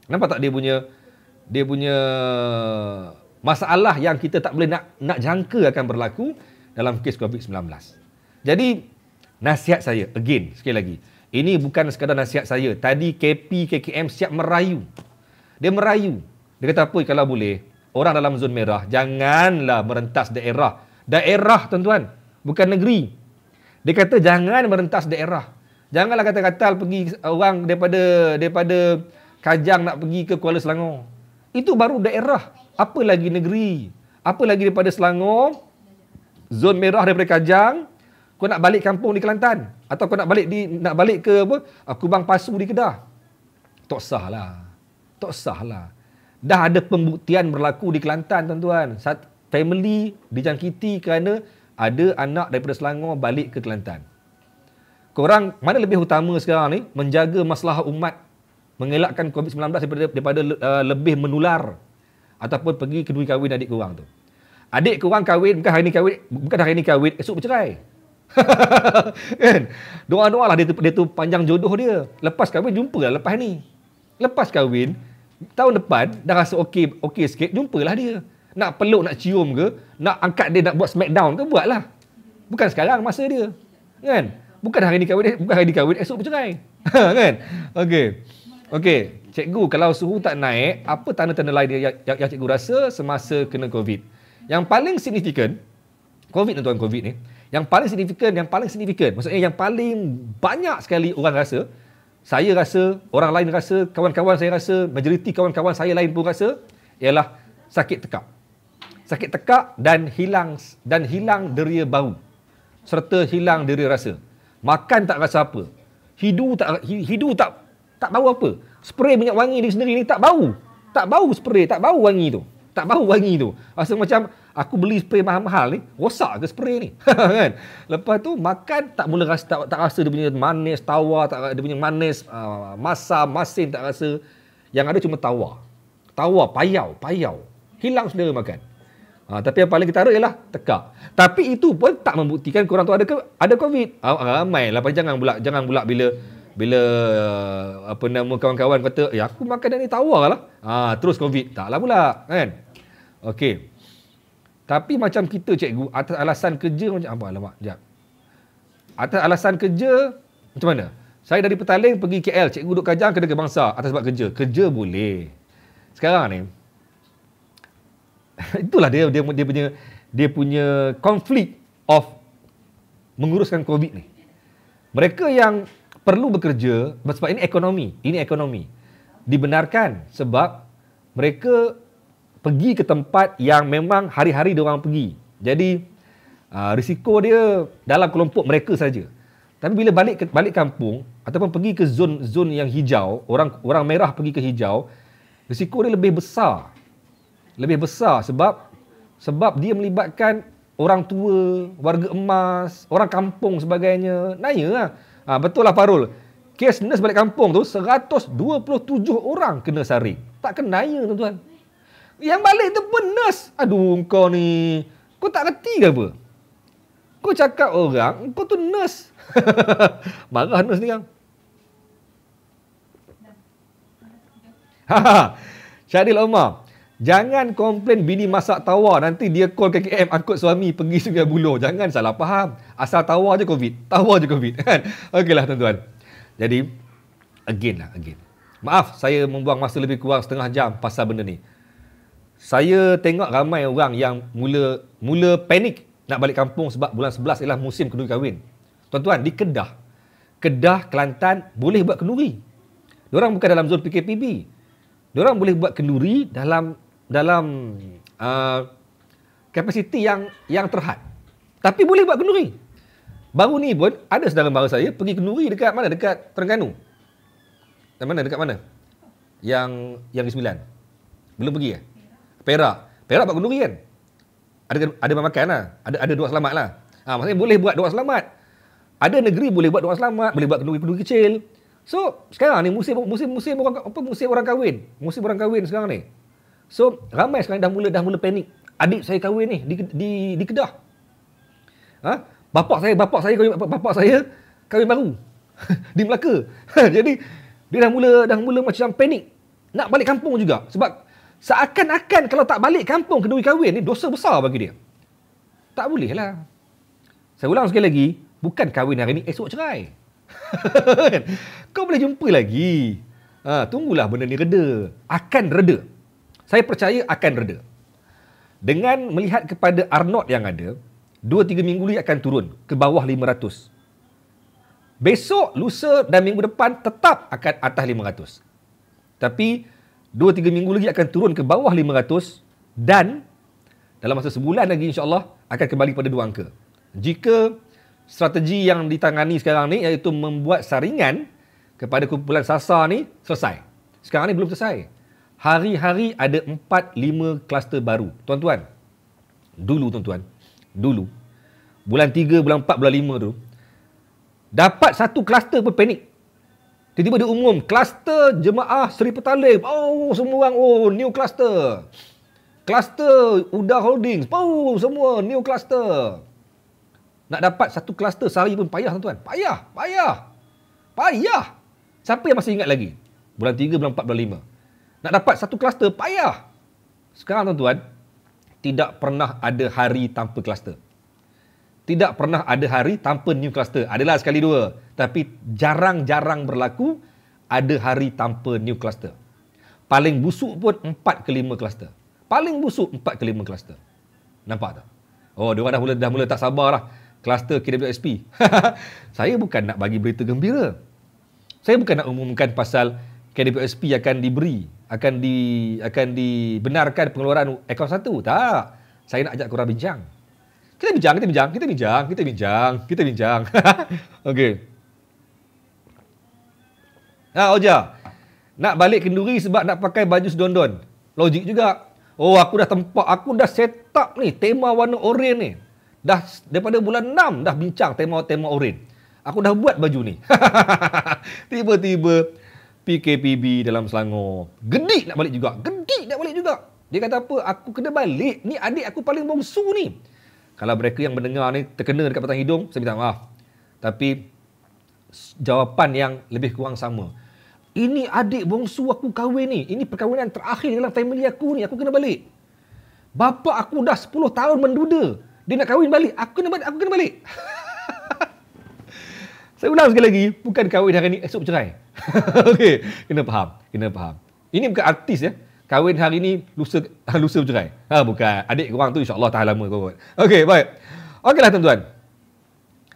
Nampak tak dia punya masalah yang kita tak boleh nak jangka akan berlaku dalam kes COVID-19. Jadi, nasihat saya, again, sekali lagi, ini bukan sekadar nasihat saya. Tadi KP, KKM siap merayu. Dia merayu. Dia kata apa, kalau boleh, orang dalam zon merah, janganlah merentas daerah. Daerah, tuan-tuan, bukan negeri. Dia kata, jangan merentas daerah. Janganlah kata-kata pergi orang daripada Kajang nak pergi ke Kuala Selangor. Itu baru daerah. Apa lagi negeri? Apa lagi daripada Selangor, zon merah daripada Kajang, kau nak balik kampung di Kelantan, atau kau nak balik ke apa? Kubang Pasu di Kedah. Tak sahlah. Tak sahlah. Dah ada pembuktian berlaku di Kelantan, tuan-tuan. Family dijangkiti kerana ada anak daripada Selangor balik ke Kelantan. Korang mana lebih utama sekarang ni? Menjaga masalah umat, mengelakkan COVID-19 daripada lebih menular, ataupun pergi kedui kahwin adik korang tu. Adik korang kahwin, bukan hari ni kahwin, esok bercerai. Kan? Doa-doa lah dia tu panjang jodoh dia. Lepas kahwin jumpa lah lepas ni. Lepas kahwin tahun depan dah rasa okey sikit, jumpalah dia. Nak peluk, nak cium ke, nak angkat dia, nak buat smackdown ke, buatlah. Bukan sekarang masa dia. Kan? Bukan hari ni kahwin, esok bercerai. Kan? Okey, cikgu, kalau suhu tak naik, apa tanda-tanda lain yang cikgu rasa semasa kena COVID? Yang paling signifikan, COVID ni, yang paling signifikan, maksudnya yang paling banyak sekali orang rasa, saya rasa, orang lain rasa, kawan-kawan saya rasa, majoriti kawan-kawan saya lain pun rasa, ialah sakit tekak. Sakit tekak dan hilang deria bau, serta hilang deria rasa. Makan tak rasa apa. Hidu tak bau apa. Spray minyak wangi diri sendiri ni tak bau. Tak bau spray, tak bau wangi tu. Rasa macam aku beli spray mahal-mahal ni, rosak ke spray ni? Kan? Lepas tu makan tak mula rasa, tak rasa dia punya manis, tawar, dia punya manis, masam, masin tak rasa. Yang ada cuma tawar, payau. Hilang selera makan. Tapi yang paling ketara ialah tekak. Tapi itu pun tak membuktikan korang tu ada COVID. Ramai lah. Jangan pula bila kawan-kawan kata, aku makan ni tawar lah. Terus COVID. Taklah pula. Kan? Okey. Tapi macam kita, cikgu, atas alasan kerja macam apa? Alamak, sekejap. Atas alasan kerja, macam mana? Saya dari Petaling pergi KL, cikgu duduk Kajang, kena Kebangsaan atas sebab kerja. Kerja boleh. Sekarang ni, itulah dia punya konflik of menguruskan COVID ni. Mereka yang perlu bekerja sebab ini ekonomi. Dibenarkan sebab mereka pergi ke tempat yang memang hari-hari diorang pergi. Jadi risiko dia dalam kelompok mereka saja. Tapi bila balik kampung ataupun pergi ke zon yang hijau, orang merah pergi ke hijau, risiko dia lebih besar sebab dia melibatkan orang tua, warga emas, orang kampung sebagainya. Naya lah. Betul lah Farul. Kes nurse balik kampung tu 127 orang kena saring. Tak kenaya, tuan-tuan. Yang balik tu pun nurse. Aduh, kau ni, kau tak reti ke apa? Kau cakap orang, kau tu nurse. Marah nurse ni kan. Syadil Omar, jangan komplain bini masak tawar, nanti dia call KKM angkut suami pergi Sungai Buloh. Jangan salah faham. Asal tawar je COVID. Kan? Okeylah tuan-tuan. Jadi, again. Maaf, saya membuang masa lebih kurang setengah jam pasal benda ni. Saya tengok ramai orang yang mula panik nak balik kampung sebab bulan 11 ialah musim kenduri kahwin. Tuan-tuan, di Kedah, Kelantan boleh buat kenduri. Diorang bukan dalam zon PKPB. Diorang boleh buat kenduri dalam kapasiti yang terhad. Tapi boleh buat kenduri. Baru ni pun ada saudara mara saya pergi kenduri dekat mana? Dekat Terengganu. Dekat mana? Yang ke-9. Belum pergi ke? Perak buat kenduri kan? Ada makan lah. Ada doa selamat lah. Maksudnya boleh buat doa selamat. Ada negeri boleh buat doa selamat, boleh buat kenduri kecil. So, sekarang ni musim orang kahwin. Musim orang kahwin sekarang ni. So, ramai sekarang dah mula panik. Adik saya kahwin ni di Kedah. Bapak saya kahwin baru di Melaka. Jadi dia dah mula macam panik. Nak balik kampung juga. Sebab seakan-akan kalau tak balik kampung kedua kahwin ni dosa besar bagi dia. Tak boleh lah. Saya ulang sekali lagi, bukan kahwin hari ni, esok cerai. Kau boleh jumpa lagi. Tunggulah benda ni reda. Akan reda. Saya percaya akan reda. Dengan melihat kepada R0 yang ada, 2-3 minggu lagi akan turun ke bawah 500. Besok, lusa dan minggu depan tetap akan atas 500. Tapi 2-3 minggu lagi akan turun ke bawah 500 dan dalam masa sebulan lagi insya-Allah akan kembali pada 2 angka. Jika strategi yang ditangani sekarang ni iaitu membuat saringan kepada kumpulan SARSA ni selesai. Sekarang ni belum selesai. Hari-hari ada 4-5 kluster baru. Tuan-tuan, dulu bulan 3, bulan 4, bulan 5 tu dapat satu kluster pun panik. Tiba-tiba dia umum kluster jemaah Seri Petalim. Semua orang new kluster. Kluster Uda Holdings. Semua new kluster. Nak dapat satu kluster sehari pun payah tuan-tuan. Payah. Siapa yang masih ingat lagi? Bulan 3, bulan 4, bulan 5. Nak dapat satu kluster payah. Sekarang tuan-tuan, tidak pernah ada hari tanpa kluster. Tidak pernah ada hari tanpa new cluster. Adalah sekali dua. Tapi jarang-jarang berlaku ada hari tanpa new cluster. Paling busuk pun 4 ke 5 cluster. Paling busuk 4 ke 5 cluster. Nampak tak? Diorang dah mula tak sabar lah. Kluster KWSP. Saya bukan nak bagi berita gembira. Saya bukan nak umumkan pasal KWSP akan dibenarkan pengeluaran akaun 1. Tak. Saya nak ajak korang bincang. Kita bincang. Okey. Oja. Nak balik kenduri sebab nak pakai baju sedondon. Logik juga. Aku dah set up ni tema warna oranye ni. Dah daripada bulan 6 dah bincang tema oranye. Aku dah buat baju ni. Tiba-tiba PKPB dalam Selangor. Gedik nak balik juga. Dia kata apa? Aku kena balik. Ni adik aku paling bongsu ni. Kalau mereka yang mendengar ni terkena dekat batang hidung, saya minta maaf. Tapi jawapan yang lebih kurang sama. Ini adik bongsu aku kahwin ni. Ini perkahwinan terakhir dalam family aku ni. Aku kena balik. Bapa aku dah 10 tahun menduda. Dia nak kahwin balik. Aku kena balik. Saya ulang sekali lagi. Bukan kahwin hari ni, esok bercerai. Okey, kena faham. Ini bukan artis ya. Kahwin hari ni, lusa bercerai. Bukan. Adik korang tu insya-Allah tahan lama kot. Okey, baik. Okeylah tuan-tuan.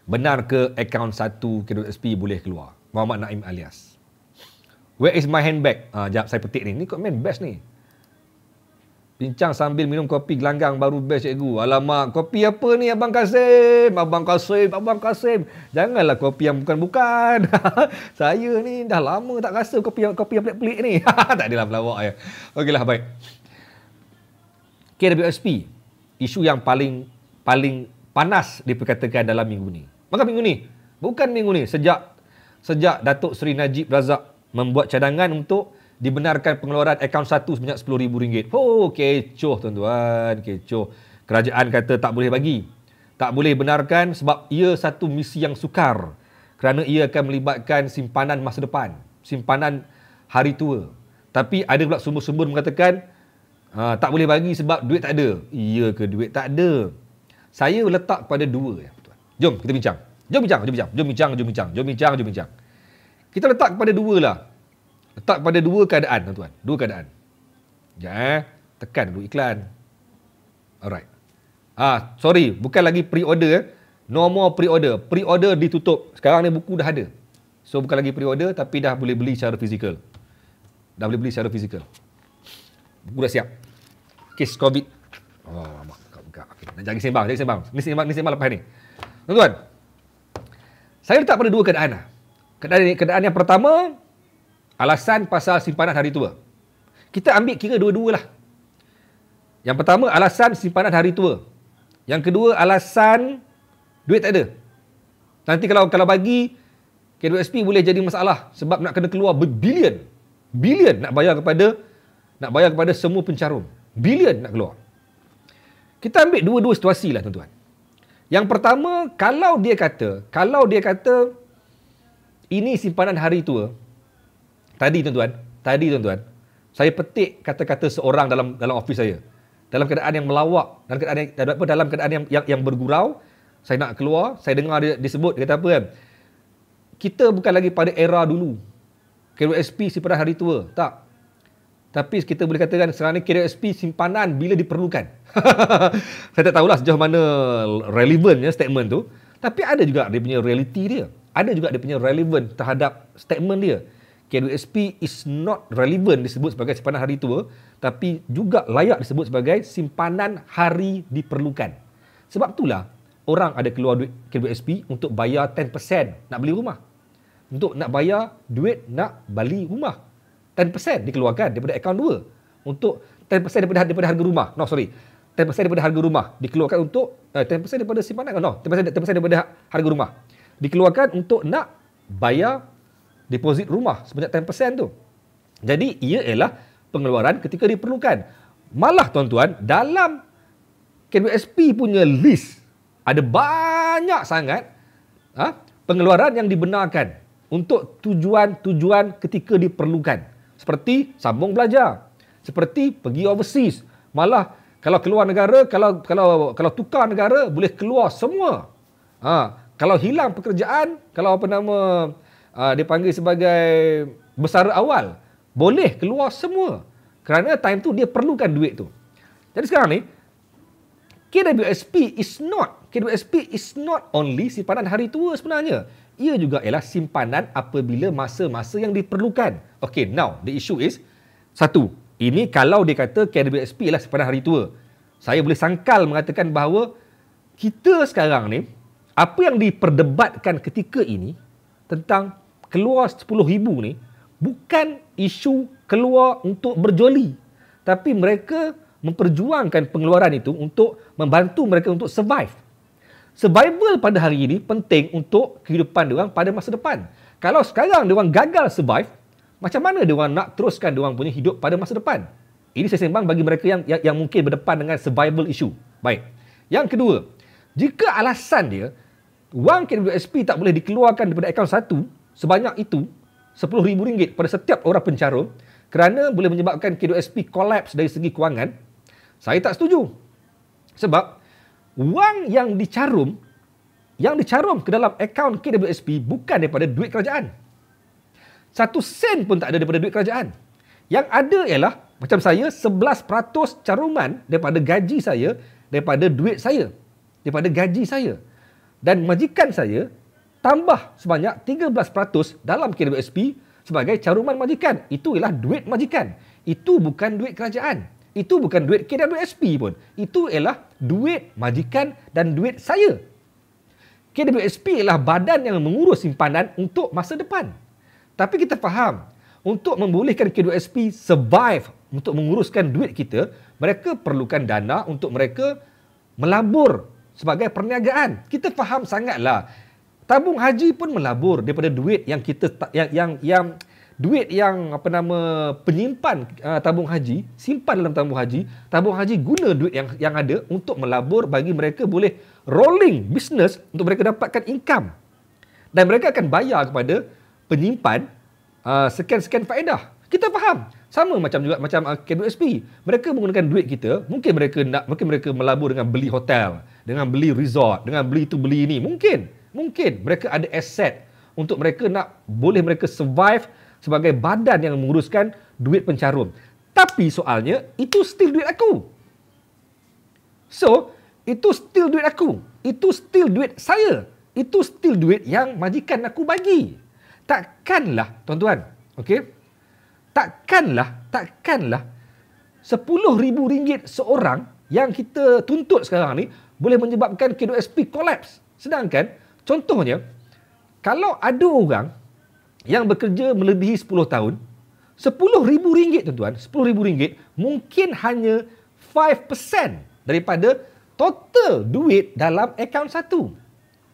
Benar ke akaun 1 KWSP boleh keluar? Muhammad Naim alias. Where is my handbag? Sekejap saya petik ni. Ni komen best ni. Bincang sambil minum kopi gelanggang baru best cikgu. Alamak, kopi apa ni Abang Kasim? Abang Kasim. Janganlah kopi yang bukan-bukan. Saya ni dah lama tak rasa kopi yang pelik-pelik ni. Tak adalah pelawak ya. Okeylah, baik. KWSP, isu yang paling panas diperkatakan dalam minggu ni. Maka minggu ni, bukan minggu ni, sejak Datuk Seri Najib Razak membuat cadangan untuk dibenarkan pengeluaran akaun 1 sebanyak RM10,000. Kecoh tuan-tuan, kecoh. Kerajaan kata tak boleh bagi. Tak boleh benarkan sebab ia satu misi yang sukar. Kerana ia akan melibatkan simpanan masa depan. Simpanan hari tua. Tapi ada pula sumber-sumber mengatakan tak boleh bagi sebab duit tak ada. Iya ke duit tak ada? Saya letak pada dua. Jom kita bincang. Jom bincang. Kita letak kepada dua lah. Letak pada dua keadaan, tuan-tuan. Dua keadaan. Tekan dulu iklan. Alright. Sorry, bukan lagi pre-order. No more pre-order. Pre-order ditutup. Sekarang ni buku dah ada. So, bukan lagi pre-order, tapi dah boleh beli secara fizikal. Buku dah siap. Kes COVID. Okay. Nak jaga sembang. Ni sembang lepas ni. Tuan-tuan, saya letak pada dua keadaan lah. Keadaan yang pertama, alasan pasal simpanan hari tua. Kita ambil kira dua-dua lah. Yang pertama, alasan simpanan hari tua. Yang kedua, alasan duit tak ada. Nanti kalau bagi, K2SP boleh jadi masalah sebab nak kena keluar berbilion. Bilion nak bayar kepada semua pencarum. Bilion nak keluar. Kita ambil dua-dua situasi lah tuan-tuan. Yang pertama, kalau dia kata ini simpanan hari tua. Tadi tuan-tuan, saya petik kata-kata seorang dalam office saya. Dalam keadaan yang melawak, dalam keadaan yang bergurau, saya nak keluar, saya dengar dia sebut, dia kata apa kan? Kita bukan lagi pada era dulu. K2SP simpanan hari tua. Tak. Tapi kita boleh katakan sekarang ni K2SP simpanan bila diperlukan. Saya tak tahulah sejauh mana relevannya statement tu. Tapi ada juga dia punya reality dia. Ada juga dia punya relevant terhadap statement dia. K2SP is not relevant disebut sebagai simpanan hari tua, tapi juga layak disebut sebagai simpanan hari diperlukan. Sebab itulah orang ada keluar duit K2SP untuk bayar 10% nak beli rumah. Untuk nak bayar duit nak beli rumah. 10% dikeluarkan daripada akaun 2. Untuk 10% daripada harga rumah. 10% daripada harga rumah dikeluarkan untuk 10% daripada simpanan. 10% daripada harga rumah dikeluarkan untuk nak bayar deposit rumah sebanyak 10% tu. Jadi ia ialah pengeluaran ketika diperlukan. Malah tuan-tuan, dalam K2SP punya list ada banyak sangat pengeluaran yang dibenarkan untuk tujuan-tujuan ketika diperlukan. Seperti sambung belajar, seperti pergi overseas. Malah kalau keluar negara, kalau tukar negara boleh keluar semua. Kalau hilang pekerjaan, kalau dia panggil sebagai bersara awal, boleh keluar semua. Kerana time tu dia perlukan duit tu. Jadi sekarang ni K2SP is not only simpanan hari tua sebenarnya. Ia juga ialah simpanan apabila masa-masa yang diperlukan. Okay, now the issue is, satu, ini kalau dia kata K2SP ialah simpanan hari tua. Saya boleh sangkal mengatakan bahawa kita sekarang ni, apa yang diperdebatkan ketika ini tentang keluar 10,000 ni bukan isu keluar untuk berjoli, tapi mereka memperjuangkan pengeluaran itu untuk membantu mereka untuk survive. Survival pada hari ini penting untuk kehidupan diorang pada masa depan. Kalau sekarang diorang gagal survive, macam mana diorang nak teruskan diorang punya hidup pada masa depan? Ini saya sembang bagi mereka yang mungkin berdepan dengan survival issue. Baik. Yang kedua, jika alasan dia wang K2SP tak boleh dikeluarkan daripada akaun satu sebanyak itu, RM10,000 pada setiap orang pencarum, kerana boleh menyebabkan K2SP collapse dari segi kewangan, saya tak setuju. Sebab wang yang dicarum ke dalam akaun K2SP bukan daripada duit kerajaan. 1 sen pun tak ada daripada duit kerajaan. Yang ada ialah, macam saya, 11% caruman daripada gaji saya, daripada duit saya, daripada gaji saya. Dan majikan saya tambah sebanyak 13% dalam K2SP sebagai caruman majikan. Itu ialah duit majikan. Itu bukan duit kerajaan. Itu bukan duit K2SP pun. Itu ialah duit majikan dan duit saya. K2SP ialah badan yang mengurus simpanan untuk masa depan. Tapi kita faham, untuk membolehkan K2SP survive, untuk menguruskan duit kita, mereka perlukan dana untuk mereka melabur sebagai perniagaan. Kita faham sangatlah. Tabung haji pun melabur daripada duit yang kita duit yang penyimpan tabung haji, simpan dalam tabung haji. Tabung haji guna duit yang ada untuk melabur bagi mereka boleh rolling business untuk mereka dapatkan income. Dan mereka akan bayar kepada penyimpan sekian-sekian faedah. Kita faham. Sama macam K2SP. Mereka menggunakan duit kita, mungkin mereka melabur dengan beli hotel, dengan beli resort, dengan beli itu beli ini. Mungkin mereka ada aset untuk mereka boleh mereka survive sebagai badan yang menguruskan duit pencarum. Tapi soalnya, itu still duit aku. So, itu still duit aku. Itu still duit saya. Itu still duit yang majikan aku bagi. Takkanlah, tuan-tuan, okey? Takkanlah RM10,000 seorang yang kita tuntut sekarang ni boleh menyebabkan K2SP collapse. Sedangkan, contohnya, kalau ada orang yang bekerja melebihi 10 tahun, RM10,000, tuan-tuan, RM10,000 mungkin hanya 5% daripada total duit dalam akaun satu.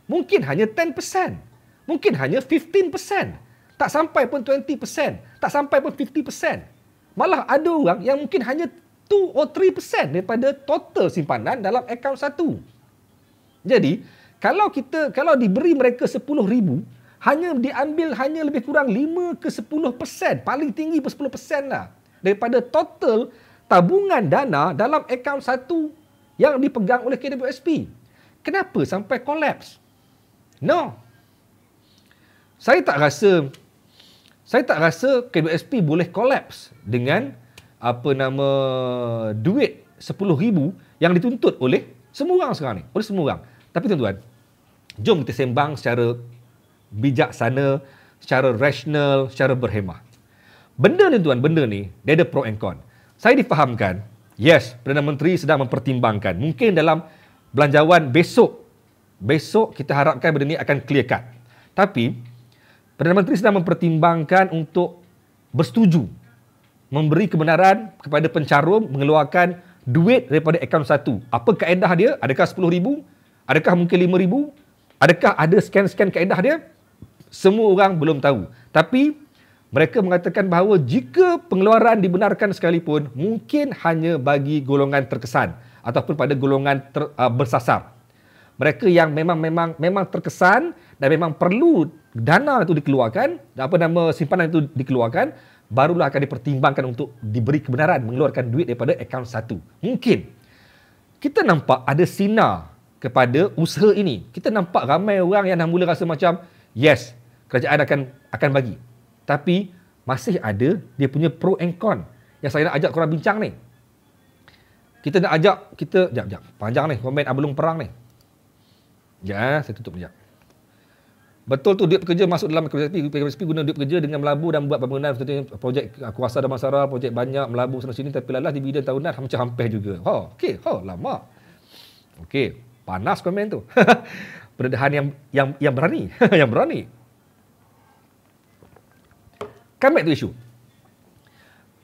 Mungkin hanya 10%. Mungkin hanya 15%. Tak sampai pun 20%. Tak sampai pun 50%. Malah ada orang yang mungkin hanya 2 or 3% daripada total simpanan dalam akaun satu. Jadi, kalau diberi mereka 10,000, hanya diambil hanya lebih kurang 5 ke 10%, paling tinggi pun 10% lah, daripada total tabungan dana dalam akaun satu yang dipegang oleh KWSP. Kenapa sampai collapse? No. Saya tak rasa KWSP boleh collapse dengan duit 10,000 yang dituntut oleh semua orang sekarang ni, oleh semua orang. Tapi tuan-tuan, jom kita sembang secara bijaksana, secara rasional, secara berhemah. Benda ni tuan, benda ni dia ada pro and con. Saya difahamkan, yes, Perdana Menteri sedang mempertimbangkan. Mungkin dalam belanjawan besok kita harapkan benda ni akan clear cut. Tapi Perdana Menteri sedang mempertimbangkan untuk bersetuju memberi kebenaran kepada pencarum mengeluarkan duit daripada akaun satu. Apa kaedah dia? Adakah 10,000? Adakah mungkin 5,000? Adakah ada scan kaedah dia? Semua orang belum tahu. Tapi mereka mengatakan bahawa jika pengeluaran dibenarkan sekalipun, mungkin hanya bagi golongan terkesan ataupun pada golongan bersasar. Mereka yang memang terkesan dan memang perlu dana itu dikeluarkan, simpanan itu dikeluarkan, barulah akan dipertimbangkan untuk diberi kebenaran mengeluarkan duit daripada akaun satu. Mungkin kita nampak ada sinar kepada usaha ini. Kita nampak ramai orang yang dah mula rasa macam yes, kerajaan akan bagi. Tapi masih ada dia punya pro and con yang saya nak ajak korang bincang ni. Sekejap, panjang ni komen Abelung Perang ni. Saya tutup sekejap. Betul tu duit pekerja masuk dalam KWSP guna duit pekerja dengan melabur dan buat pembangunan projek kuasa Damansara, projek banyak melabur sana sini, tapi lalas dividen tahunan hampir juga. Lama. Okey, panas komen tu. Pendedahan yang berani, yang berani. Come back to issue.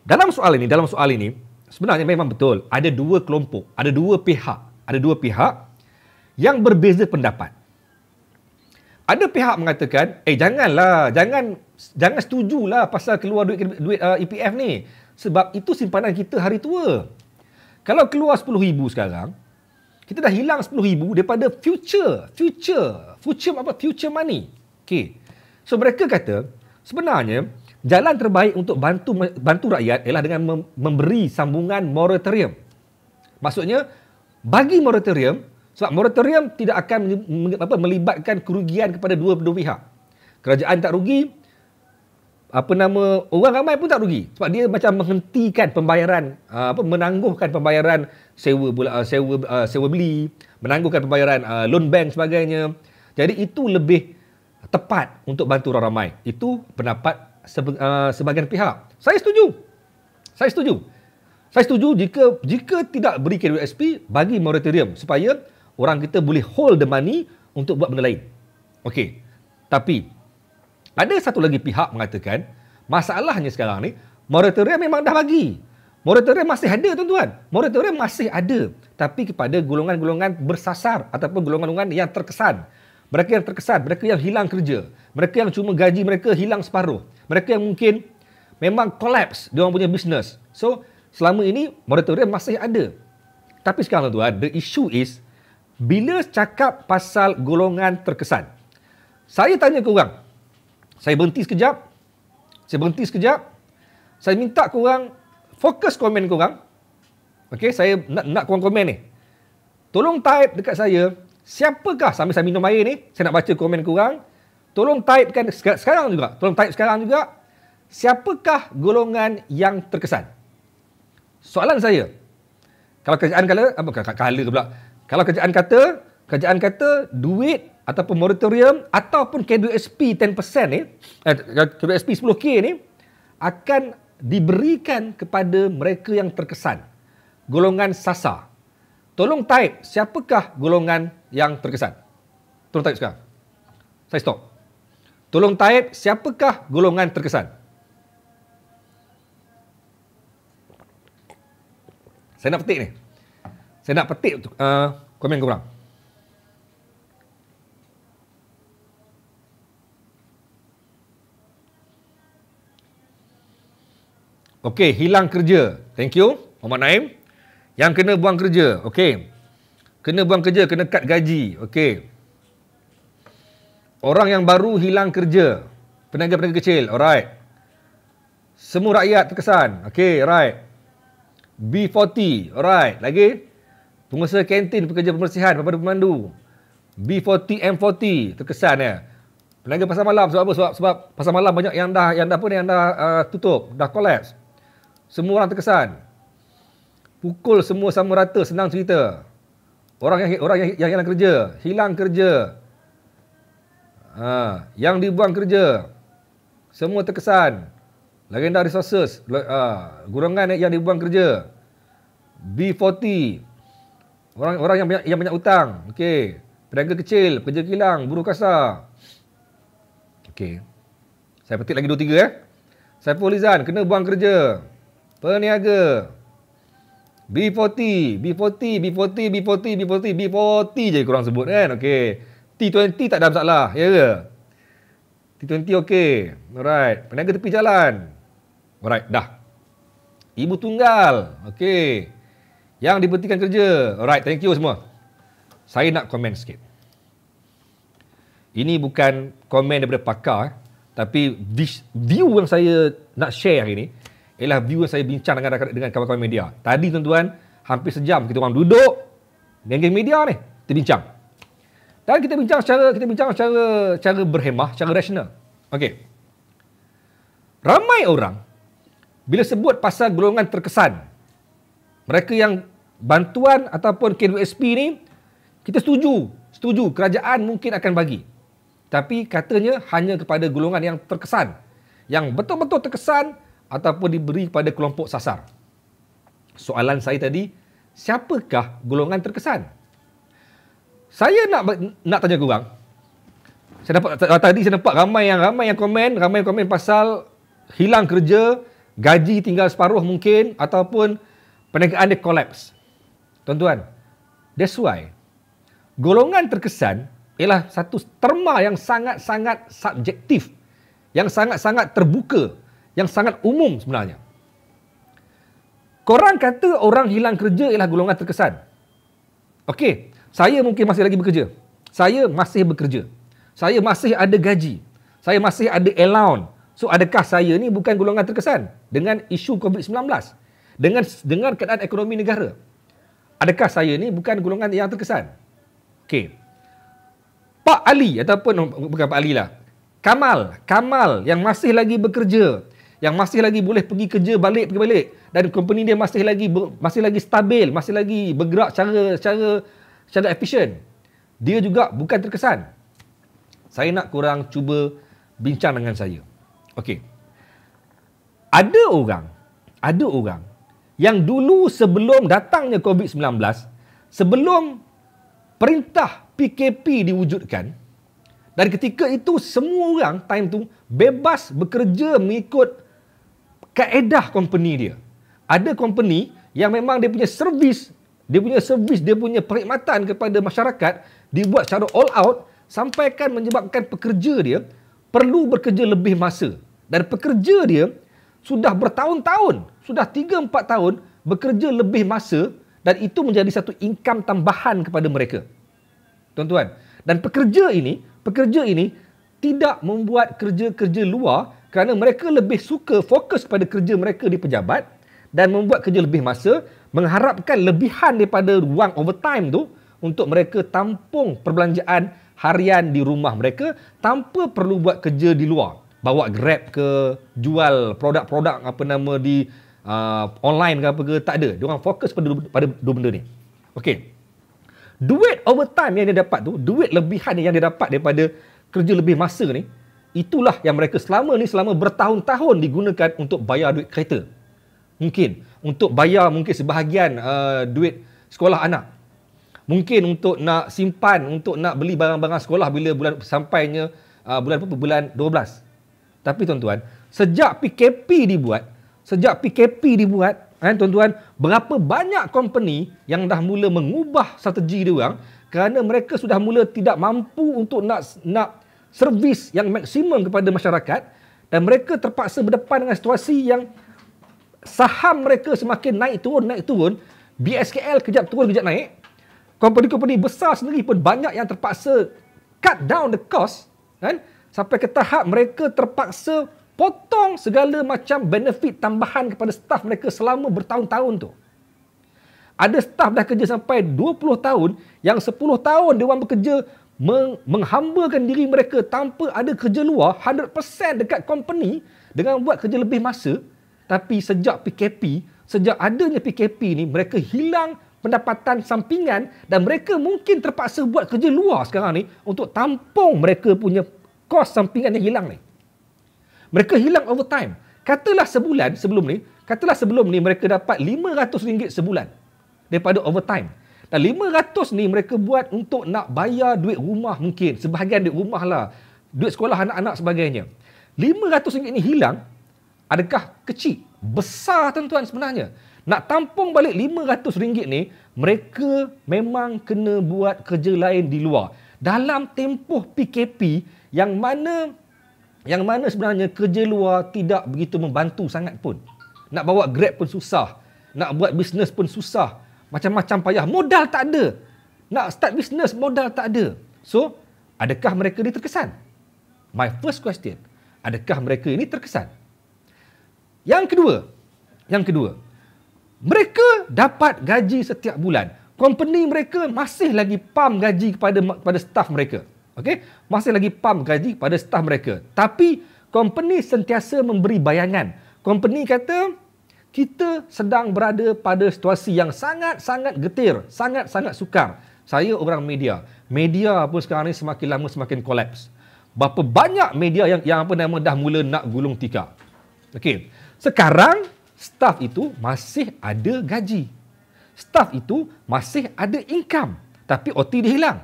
Dalam soal ini sebenarnya memang betul ada dua kelompok, ada dua pihak yang berbeza pendapat. Ada pihak mengatakan, jangan setujulah pasal keluar duit EPF ni. Sebab itu simpanan kita hari tua. Kalau keluar 10,000 sekarang, kita dah hilang 10,000 daripada future money. Okay. So mereka kata, sebenarnya jalan terbaik untuk bantu rakyat ialah dengan memberi sambungan moratorium. Maksudnya, bagi moratorium, sebab moratorium tidak akan melibatkan kerugian kepada dua pihak. Kerajaan tak rugi, orang ramai pun tak rugi. Sebab dia macam menghentikan pembayaran, menangguhkan pembayaran sewa beli, menangguhkan pembayaran loan bank sebagainya. Jadi itu lebih tepat untuk bantu orang ramai. Itu pendapat sebahagian pihak. Saya setuju jika tidak beri KWSP, bagi moratorium supaya orang kita boleh hold the money untuk buat benda lain. Okey. Tapi ada satu lagi pihak mengatakan masalahnya sekarang ni moratorium memang dah bagi. Moratorium masih ada tuan-tuan. Moratorium masih ada, tapi kepada golongan-golongan bersasar ataupun golongan-golongan yang terkesan. Mereka yang terkesan, mereka yang hilang kerja, mereka yang cuma gaji mereka hilang separuh, mereka yang mungkin memang collapse dia orang punya business. So selama ini moratorium masih ada. Tapi sekarang tuan-tuan, the issue is bila cakap pasal golongan terkesan, saya tanya ke orang, saya berhenti sekejap, saya minta korang fokus komen korang. Okey, saya nak korang komen ni. Tolong type dekat saya, siapakah, sambil saya minum air ni, saya nak baca komen korang. Tolong typekan sekarang juga, siapakah golongan yang terkesan? Soalan saya, kalau kerajaan kalau kerajaan kata duit ataupun moratorium ataupun KWSP 10% ni, KWSP 10K ni akan diberikan kepada mereka yang terkesan, golongan sasar. Tolong type siapakah golongan yang terkesan. Tolong type sekarang. Saya stop. Tolong type siapakah golongan terkesan. Saya nak petik ni. Saya nak petik komen korang. Okey, hilang kerja. Thank you, Muhammad Naim. Yang kena buang kerja. Okey. Kena buang kerja, kena cut gaji. Okey. Orang yang baru hilang kerja. Peniaga-peniaga kecil. Alright. Semua rakyat terkesan. Okey, alright. B40. Alright. Lagi. Pengusaha kantin, pekerja pembersihan, pemandu. B40, M40. Terkesan ya. Peniaga pasar malam. Sebab apa? Sebab pasar malam banyak yang dah tutup. Dah collapse. Semua orang terkesan. Pukul semua sama rata, senang cerita. Orang yang hilang kerja, hilang kerja. Yang dibuang kerja, semua terkesan. Legenda Resources, golongan yang dibuang kerja. B40. Orang yang banyak hutang. Okey. Peniaga kecil, pekerja kilang, buruh kasar. Okey. Saya petik lagi 2-3 ya. Saiful Izan kena buang kerja. Peniaga. B40 je korang sebut kan. Okey. T20 tak ada masalah, ya ke? T20 okey. Alright. Peniaga tepi jalan. Alright, dah. Ibu tunggal. Okey. Yang diberhentikan kerja. Alright, thank you semua. Saya nak komen sikit. Ini bukan komen daripada pakar, tapi view yang saya nak share hari ni ialah view yang saya bincang dengan kawan-kawan media. Tadi tuan-tuan, hampir sejam kita orang duduk geng-geng media ni, kita bincang. Dan kita bincang secara berhemah, secara rasional. Okey. Ramai orang bila sebut pasal golongan terkesan, mereka yang bantuan ataupun KWSP ni, kita setuju kerajaan mungkin akan bagi. Tapi katanya hanya kepada golongan yang terkesan, yang betul-betul terkesan ataupun diberi kepada kelompok sasar. Soalan saya tadi, siapakah golongan terkesan? Saya nak tanya korang. Tadi saya nampak ramai yang komen pasal hilang kerja, gaji tinggal separuh mungkin, ataupun perniagaan dia collapse. Tuan-tuan, that's why golongan terkesan ialah satu terma yang sangat-sangat subjektif, yang sangat-sangat terbuka, yang sangat umum sebenarnya. Korang kata orang hilang kerja ialah golongan terkesan. Okey, saya mungkin masih lagi bekerja. Saya masih bekerja. Saya masih ada gaji. Saya masih ada allowance. So, adakah saya ni bukan golongan terkesan dengan isu COVID-19? Dengan keadaan ekonomi negara? Adakah saya ni bukan golongan yang terkesan? Okey. Pak Ali ataupun bukan Pak Ali lah. Kamal yang masih lagi bekerja, yang masih lagi boleh pergi kerja pergi balik dan company dia masih lagi stabil, masih lagi bergerak secara efisien. Dia juga bukan terkesan. Saya nak korang cuba bincang dengan saya. Okey. Ada orang yang dulu sebelum datangnya COVID-19, sebelum perintah PKP diwujudkan, dan ketika itu semua orang time tu bebas bekerja mengikut kaedah company dia. Ada company yang memang dia punya servis, dia punya perkhidmatan kepada masyarakat dibuat secara all out sampai kan menyebabkan pekerja dia perlu bekerja lebih masa. Dan pekerja dia sudah bertahun-tahun, sudah 3-4 tahun bekerja lebih masa, dan itu menjadi satu income tambahan kepada mereka. Tuan-tuan, dan pekerja ini tidak membuat kerja-kerja luar kerana mereka lebih suka fokus pada kerja mereka di pejabat dan membuat kerja lebih masa, mengharapkan lebihan daripada ruang overtime tu untuk mereka tampung perbelanjaan harian di rumah mereka tanpa perlu buat kerja di luar. Bawa Grab ke, jual produk-produk di online ke apa ke, tak ada. Diorang fokus pada dua benda ni. Okey. Duit overtime yang dia dapat tu, duit lebihan yang dia dapat daripada kerja lebih masa ni, itulah yang mereka selama bertahun-tahun digunakan untuk bayar duit kereta. Mungkin untuk bayar sebahagian duit sekolah anak. Mungkin untuk nak simpan, untuk nak beli barang-barang sekolah bila sampainya bulan 12. Tapi tuan-tuan, sejak PKP dibuat, tuan-tuan, berapa banyak company yang dah mula mengubah strategi dia orang kerana mereka sudah mula tidak mampu untuk nak servis yang maksimum kepada masyarakat, dan mereka terpaksa berdepan dengan situasi yang saham mereka semakin naik turun, BSKL kejap turun, kejap naik. Company-company besar sendiri pun banyak yang terpaksa cut down the cost, kan? Sampai ke tahap mereka terpaksa potong segala macam benefit tambahan kepada staf mereka selama bertahun-tahun tu. Ada staf dah kerja sampai 20 tahun, yang 10 tahun dia orang bekerja menghambakan diri mereka tanpa ada kerja luar, 100% dekat company dengan buat kerja lebih masa. Tapi sejak adanya PKP ni, mereka hilang pendapatan sampingan dan mereka mungkin terpaksa buat kerja luar sekarang ni untuk tampung mereka punya kos sampingan yang hilang ni. Mereka hilang overtime. Katalah sebelum ni mereka dapat RM500 sebulan daripada overtime. Dan 500 ni mereka buat untuk nak bayar duit rumah mungkin. Sebahagian duit rumah lah. Duit sekolah anak-anak sebagainya. RM500 ni hilang. Adakah kecil? Besar tuan-tuan sebenarnya. Nak tampung balik RM500 ni, mereka memang kena buat kerja lain di luar. Dalam tempoh PKP yang mana sebenarnya kerja luar tidak begitu membantu sangat pun. Nak bawa Grab pun susah. Nak buat bisnes pun susah. Macam-macam payah. Modal tak ada. Nak start bisnes, modal tak ada. So, adakah mereka ni terkesan? My first question. Adakah mereka ini terkesan? Yang kedua. Mereka dapat gaji setiap bulan. Company mereka masih lagi pump gaji kepada staf mereka. Okay? Masih lagi pump gaji kepada staf mereka. Tapi, company sentiasa memberi bayangan. Company kata, kita sedang berada pada situasi yang sangat-sangat getir, sangat-sangat sukar. Saya orang media. Media pun sekarang ni semakin lama semakin kolaps. Berapa banyak media yang dah mula nak gulung tikar. Okey. Sekarang, staf itu masih ada gaji. Staf itu masih ada income. Tapi OT dia hilang.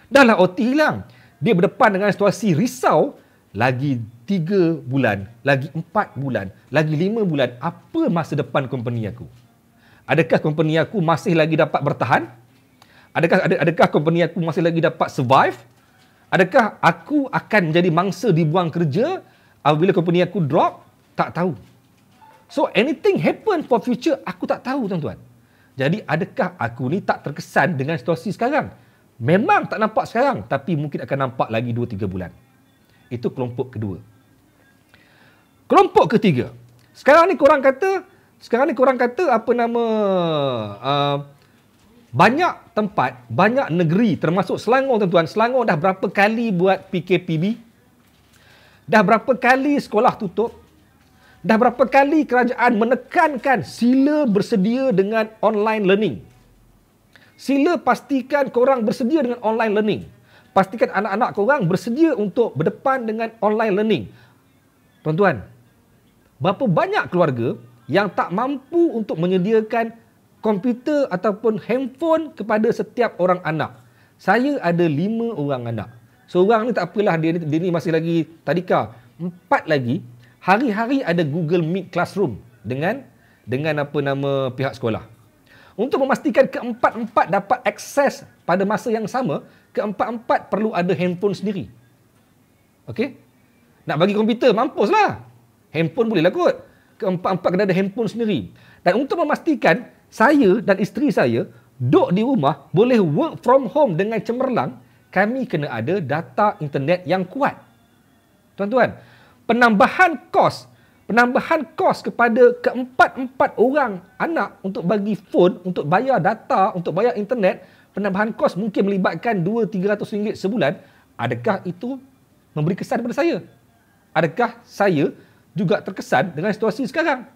Dah lah OT hilang. Dia berdepan dengan situasi risau. Lagi 3 bulan, lagi 4 bulan, lagi 5 bulan, apa masa depan company aku? Adakah company aku masih lagi dapat bertahan? Adakah company aku masih lagi dapat survive? Adakah aku akan menjadi mangsa dibuang kerja apabila company aku drop? Tak tahu. So, anything happen for future, aku tak tahu, tuan-tuan. Jadi, adakah aku ni tak terkesan dengan situasi sekarang? Memang tak nampak sekarang, tapi mungkin akan nampak lagi 2-3 bulan. Itu kelompok kedua. Kelompok ketiga. Sekarang ni korang kata banyak tempat, banyak negeri termasuk Selangor, tuan-tuan. Selangor dah berapa kali buat PKPB? Dah berapa kali sekolah tutup? Dah berapa kali kerajaan menekankan sila bersedia dengan online learning? Sila pastikan korang bersedia dengan online learning. Pastikan anak-anak korang bersedia untuk berdepan dengan online learning. Tuan-tuan, berapa banyak keluarga yang tak mampu untuk menyediakan komputer ataupun handphone kepada setiap orang anak? Saya ada 5 orang anak. Seorang ni tak apalah, dia ni masih lagi tadika. 4 lagi, hari-hari ada Google Meet Classroom dengan pihak sekolah. Untuk memastikan keempat-empat dapat akses pada masa yang sama, keempat-empat perlu ada handphone sendiri. Okey? Nak bagi komputer, mampuslah. Handphone bolehlah kot. Keempat-empat kena ada handphone sendiri. Dan untuk memastikan saya dan isteri saya duduk di rumah, boleh work from home dengan cemerlang, kami kena ada data internet yang kuat. Tuan-tuan, penambahan kos kepada keempat-empat orang anak untuk bagi phone, untuk bayar data, untuk bayar internet, penambahan kos mungkin melibatkan RM200-300 sebulan. Adakah itu memberi kesan kepada saya? Adakah saya juga terkesan dengan situasi sekarang?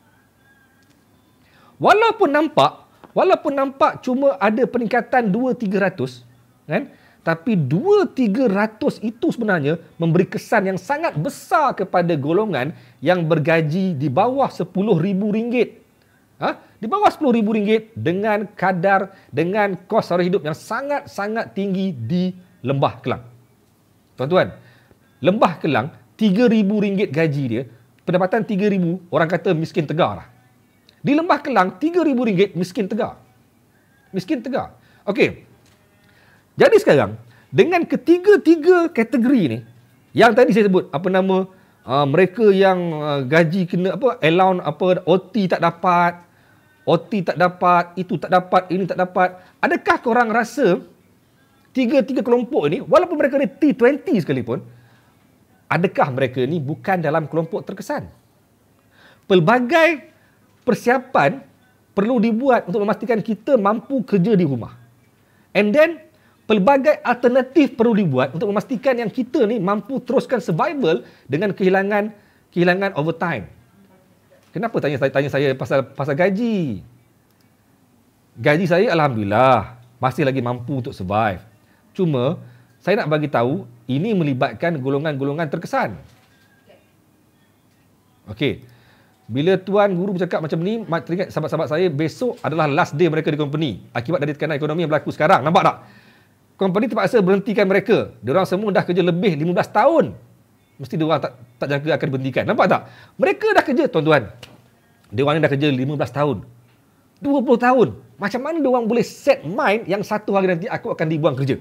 Walaupun nampak cuma ada peningkatan 200-300, kan? Tapi 200-300 itu sebenarnya memberi kesan yang sangat besar kepada golongan yang bergaji di bawah RM10,000. Di bawah RM10,000 dengan kos sara hidup yang sangat-sangat tinggi di Lembah Kelang. Tuan-tuan, Lembah Kelang, RM3,000 gaji dia, pendapatan RM3,000, orang kata miskin tegar lah. Di Lembah Kelang, RM3,000 miskin tegar. Miskin tegar. Okey. Jadi sekarang, dengan ketiga-tiga kategori ni, yang tadi saya sebut, Mereka yang gaji kena apa, allowance apa, OT tak dapat, itu tak dapat, ini tak dapat. Adakah korang rasa tiga kelompok ini, walaupun mereka ni T20 sekalipun, adakah mereka ni bukan dalam kelompok terkesan? Pelbagai persiapan perlu dibuat untuk memastikan kita mampu kerja di rumah. And then, pelbagai alternatif perlu dibuat untuk memastikan yang kita ni mampu teruskan survival dengan kehilangan overtime. Kenapa tanya saya pasal gaji? Gaji saya alhamdulillah masih lagi mampu untuk survive. Cuma saya nak bagi tahu ini melibatkan golongan-golongan terkesan. Okey. Bila tuan guru bercakap macam ni, teringat sahabat-sahabat saya, besok adalah last day mereka di company akibat dari tekanan ekonomi yang berlaku sekarang. Nampak tak? Company terpaksa berhentikan mereka. Diorang semua dah kerja lebih 15 tahun. Mesti diorang tak jaga akan berhentikan. Nampak tak? Mereka dah kerja, tuan-tuan. Diorang ni dah kerja 15 tahun. 20 tahun. Macam mana diorang boleh set mind yang satu hari nanti aku akan dibuang kerja?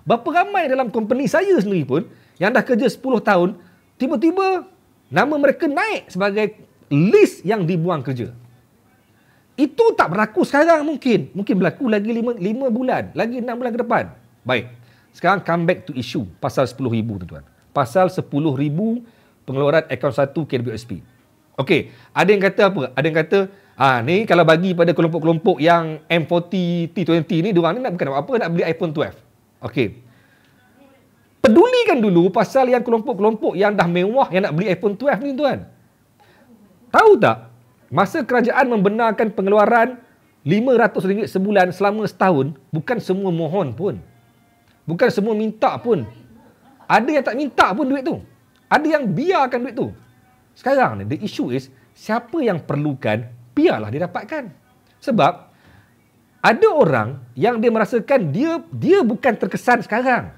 Berapa ramai dalam company saya sendiri pun yang dah kerja 10 tahun, tiba-tiba nama mereka naik sebagai list yang dibuang kerja. Itu tak berlaku sekarang mungkin. Mungkin berlaku lagi 5 bulan. Lagi 6 bulan ke depan. Baik. Sekarang come back to issue. Pasal 10,000 tuan-tuan. Pasal 10,000 pengeluaran akaun 1 KWSP. Okey. Ada yang kata apa? Ada yang kata, ni kalau bagi pada kelompok-kelompok yang M40, T20 ni, diorang ni nak bukan apa, nak beli iPhone 12. Okey. Pedulikan dulu pasal yang kelompok-kelompok yang dah mewah yang nak beli iPhone 12 ni tuan. Tahu tak? Masa kerajaan membenarkan pengeluaran RM500 sebulan selama setahun, bukan semua mohon pun. Bukan semua minta pun. Ada yang tak minta pun duit tu. Ada yang biarkan duit tu. Sekarang ni, the issue is, siapa yang perlukan, biarlah dia dapatkan. Sebab, ada orang yang dia merasakan dia bukan terkesan sekarang.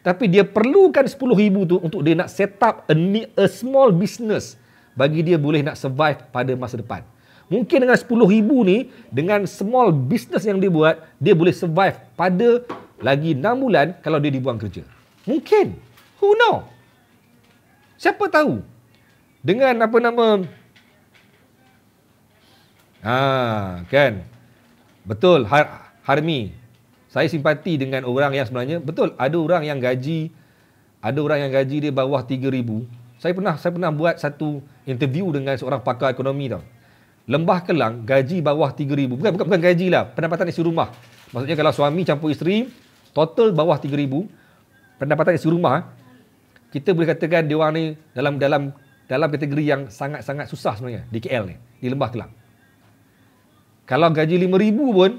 Tapi dia perlukan 10,000 tu untuk dia nak set up a small business bagi dia boleh nak survive pada masa depan. Mungkin dengan 10,000 ni, dengan small business yang dia buat, dia boleh survive pada lagi 6 bulan kalau dia dibuang kerja. Mungkin. Who know? Siapa tahu? Dengan apa nama? Kan? Betul, Harmi. Saya simpati dengan orang yang sebenarnya, betul, ada orang yang gaji dia bawah 3,000. Saya pernah buat satu interview dengan seorang pakar ekonomi tau. Lembah Kelang gaji bawah 3,000. Bukan gaji lah, pendapatan isi rumah. Maksudnya kalau suami campur isteri, total bawah 3,000. Pendapatan isi rumah, kita boleh katakan dia orang ni dalam kategori yang sangat-sangat susah sebenarnya di KL ni, di Lembah Kelang. Kalau gaji 5,000 pun,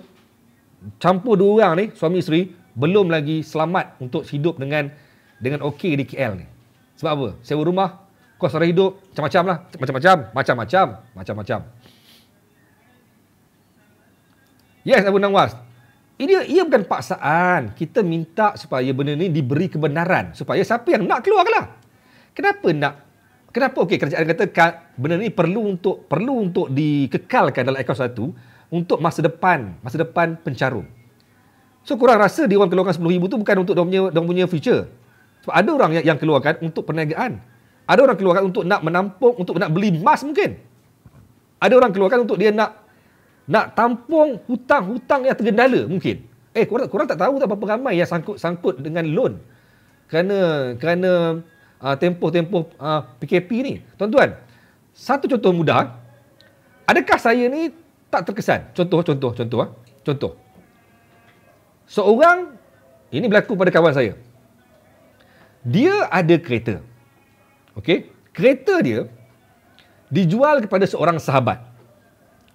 campur dua orang ni, suami isteri, belum lagi selamat untuk hidup dengan okey di KL ni. Sebab apa? Sewa rumah, kos sara hidup, macam-macam lah. Macam-macam. Yes, Abu Nawas. Ia bukan paksaan. Kita minta supaya benda ni diberi kebenaran. Supaya siapa yang nak keluarlah. Kenapa okey kerajaan kata benda ni perlu untuk dikekalkan dalam akaun 1 untuk masa depan pencarum. So korang rasa dia orang keluarkan 10,000 tu bukan untuk dia punya future. Sebab ada orang yang keluarkan untuk perniagaan. Ada orang keluarkan untuk nak menampung, untuk nak beli emas mungkin. Ada orang keluarkan untuk dia nak tampung hutang-hutang yang tergendala mungkin. Korang tak tahu tak berapa ramai yang sangkut dengan loan. Kerana tempoh PKP ni. Tuan-tuan, satu contoh mudah. Adakah saya ni tak terkesan? Contoh. Seorang, ini berlaku pada kawan saya. Dia ada kereta. Okey, kereta dia dijual kepada seorang sahabat.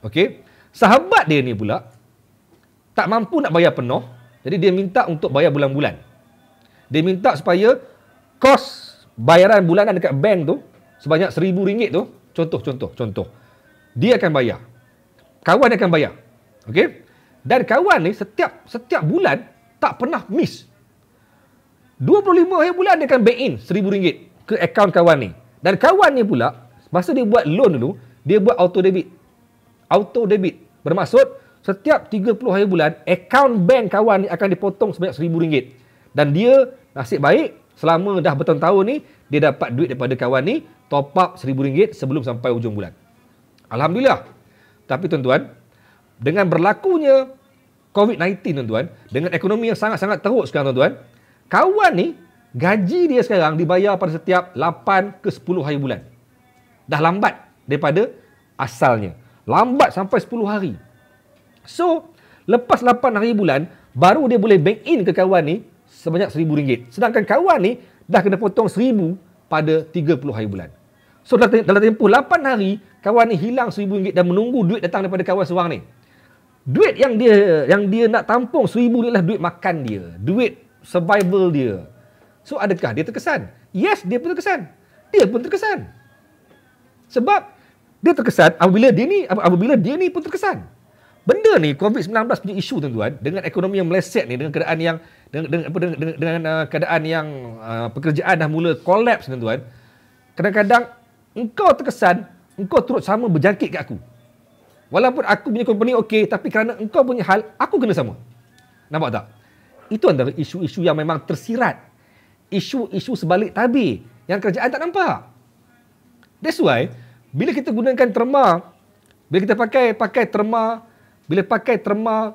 Okey, sahabat dia ni pula tak mampu nak bayar penuh, jadi dia minta untuk bayar bulan-bulan. Dia minta supaya kos bayaran bulanan dekat bank tu sebanyak RM1,000 tu, contoh. Dia akan bayar. Kawan dia akan bayar. Okey? Dan kawan ni setiap bulan tak pernah miss. 25 hari bulan dia akan bank in RM1,000 ke akaun kawan ni. Dan kawan ni pula, masa dia buat loan dulu, dia buat auto debit. Auto debit bermaksud setiap 30 hari bulan, akaun bank kawan ni akan dipotong sebanyak RM1,000. Dan dia nasib baik, selama dah bertahun-tahun ni, dia dapat duit daripada kawan ni, top up RM1,000 sebelum sampai hujung bulan. Alhamdulillah. Tapi tuan-tuan, dengan berlakunya COVID-19 tuan-tuan, dengan ekonomi yang sangat-sangat teruk sekarang tuan-tuan, kawan ni, gaji dia sekarang dibayar pada setiap 8 ke 10 hari bulan. Dah lambat daripada asalnya. Lambat sampai 10 hari. So, lepas 8 hari bulan, baru dia boleh bank in ke kawan ni sebanyak RM1,000. Sedangkan kawan ni dah kena potong RM1,000 pada 30 hari bulan. So, dalam tempoh 8 hari, kawan ni hilang RM1,000 dan menunggu duit datang daripada kawan seorang ni. Duit yang dia nak tampung RM1,000 ni adalah duit makan dia. Duit survival dia. So, adakah dia terkesan? Yes, dia pun terkesan. Dia pun terkesan. Sebab dia terkesan apabila dia ni pun terkesan. Benda ni COVID-19 punya isu tuan-tuan, dengan ekonomi yang meleset ni, dengan keadaan yang keadaan yang pekerjaan dah mula collapse tuan-tuan. Kadang-kadang engkau terkesan, engkau turut sama berjangkit kat aku. Walaupun aku punya company okey, tapi kerana engkau punya hal, aku kena sama. Nampak tak? Itu antara isu-isu yang memang tersirat. Isu-isu sebalik tabir yang kerajaan tak nampak. That's why, bila kita gunakan terma, bila kita pakai terma, bila pakai terma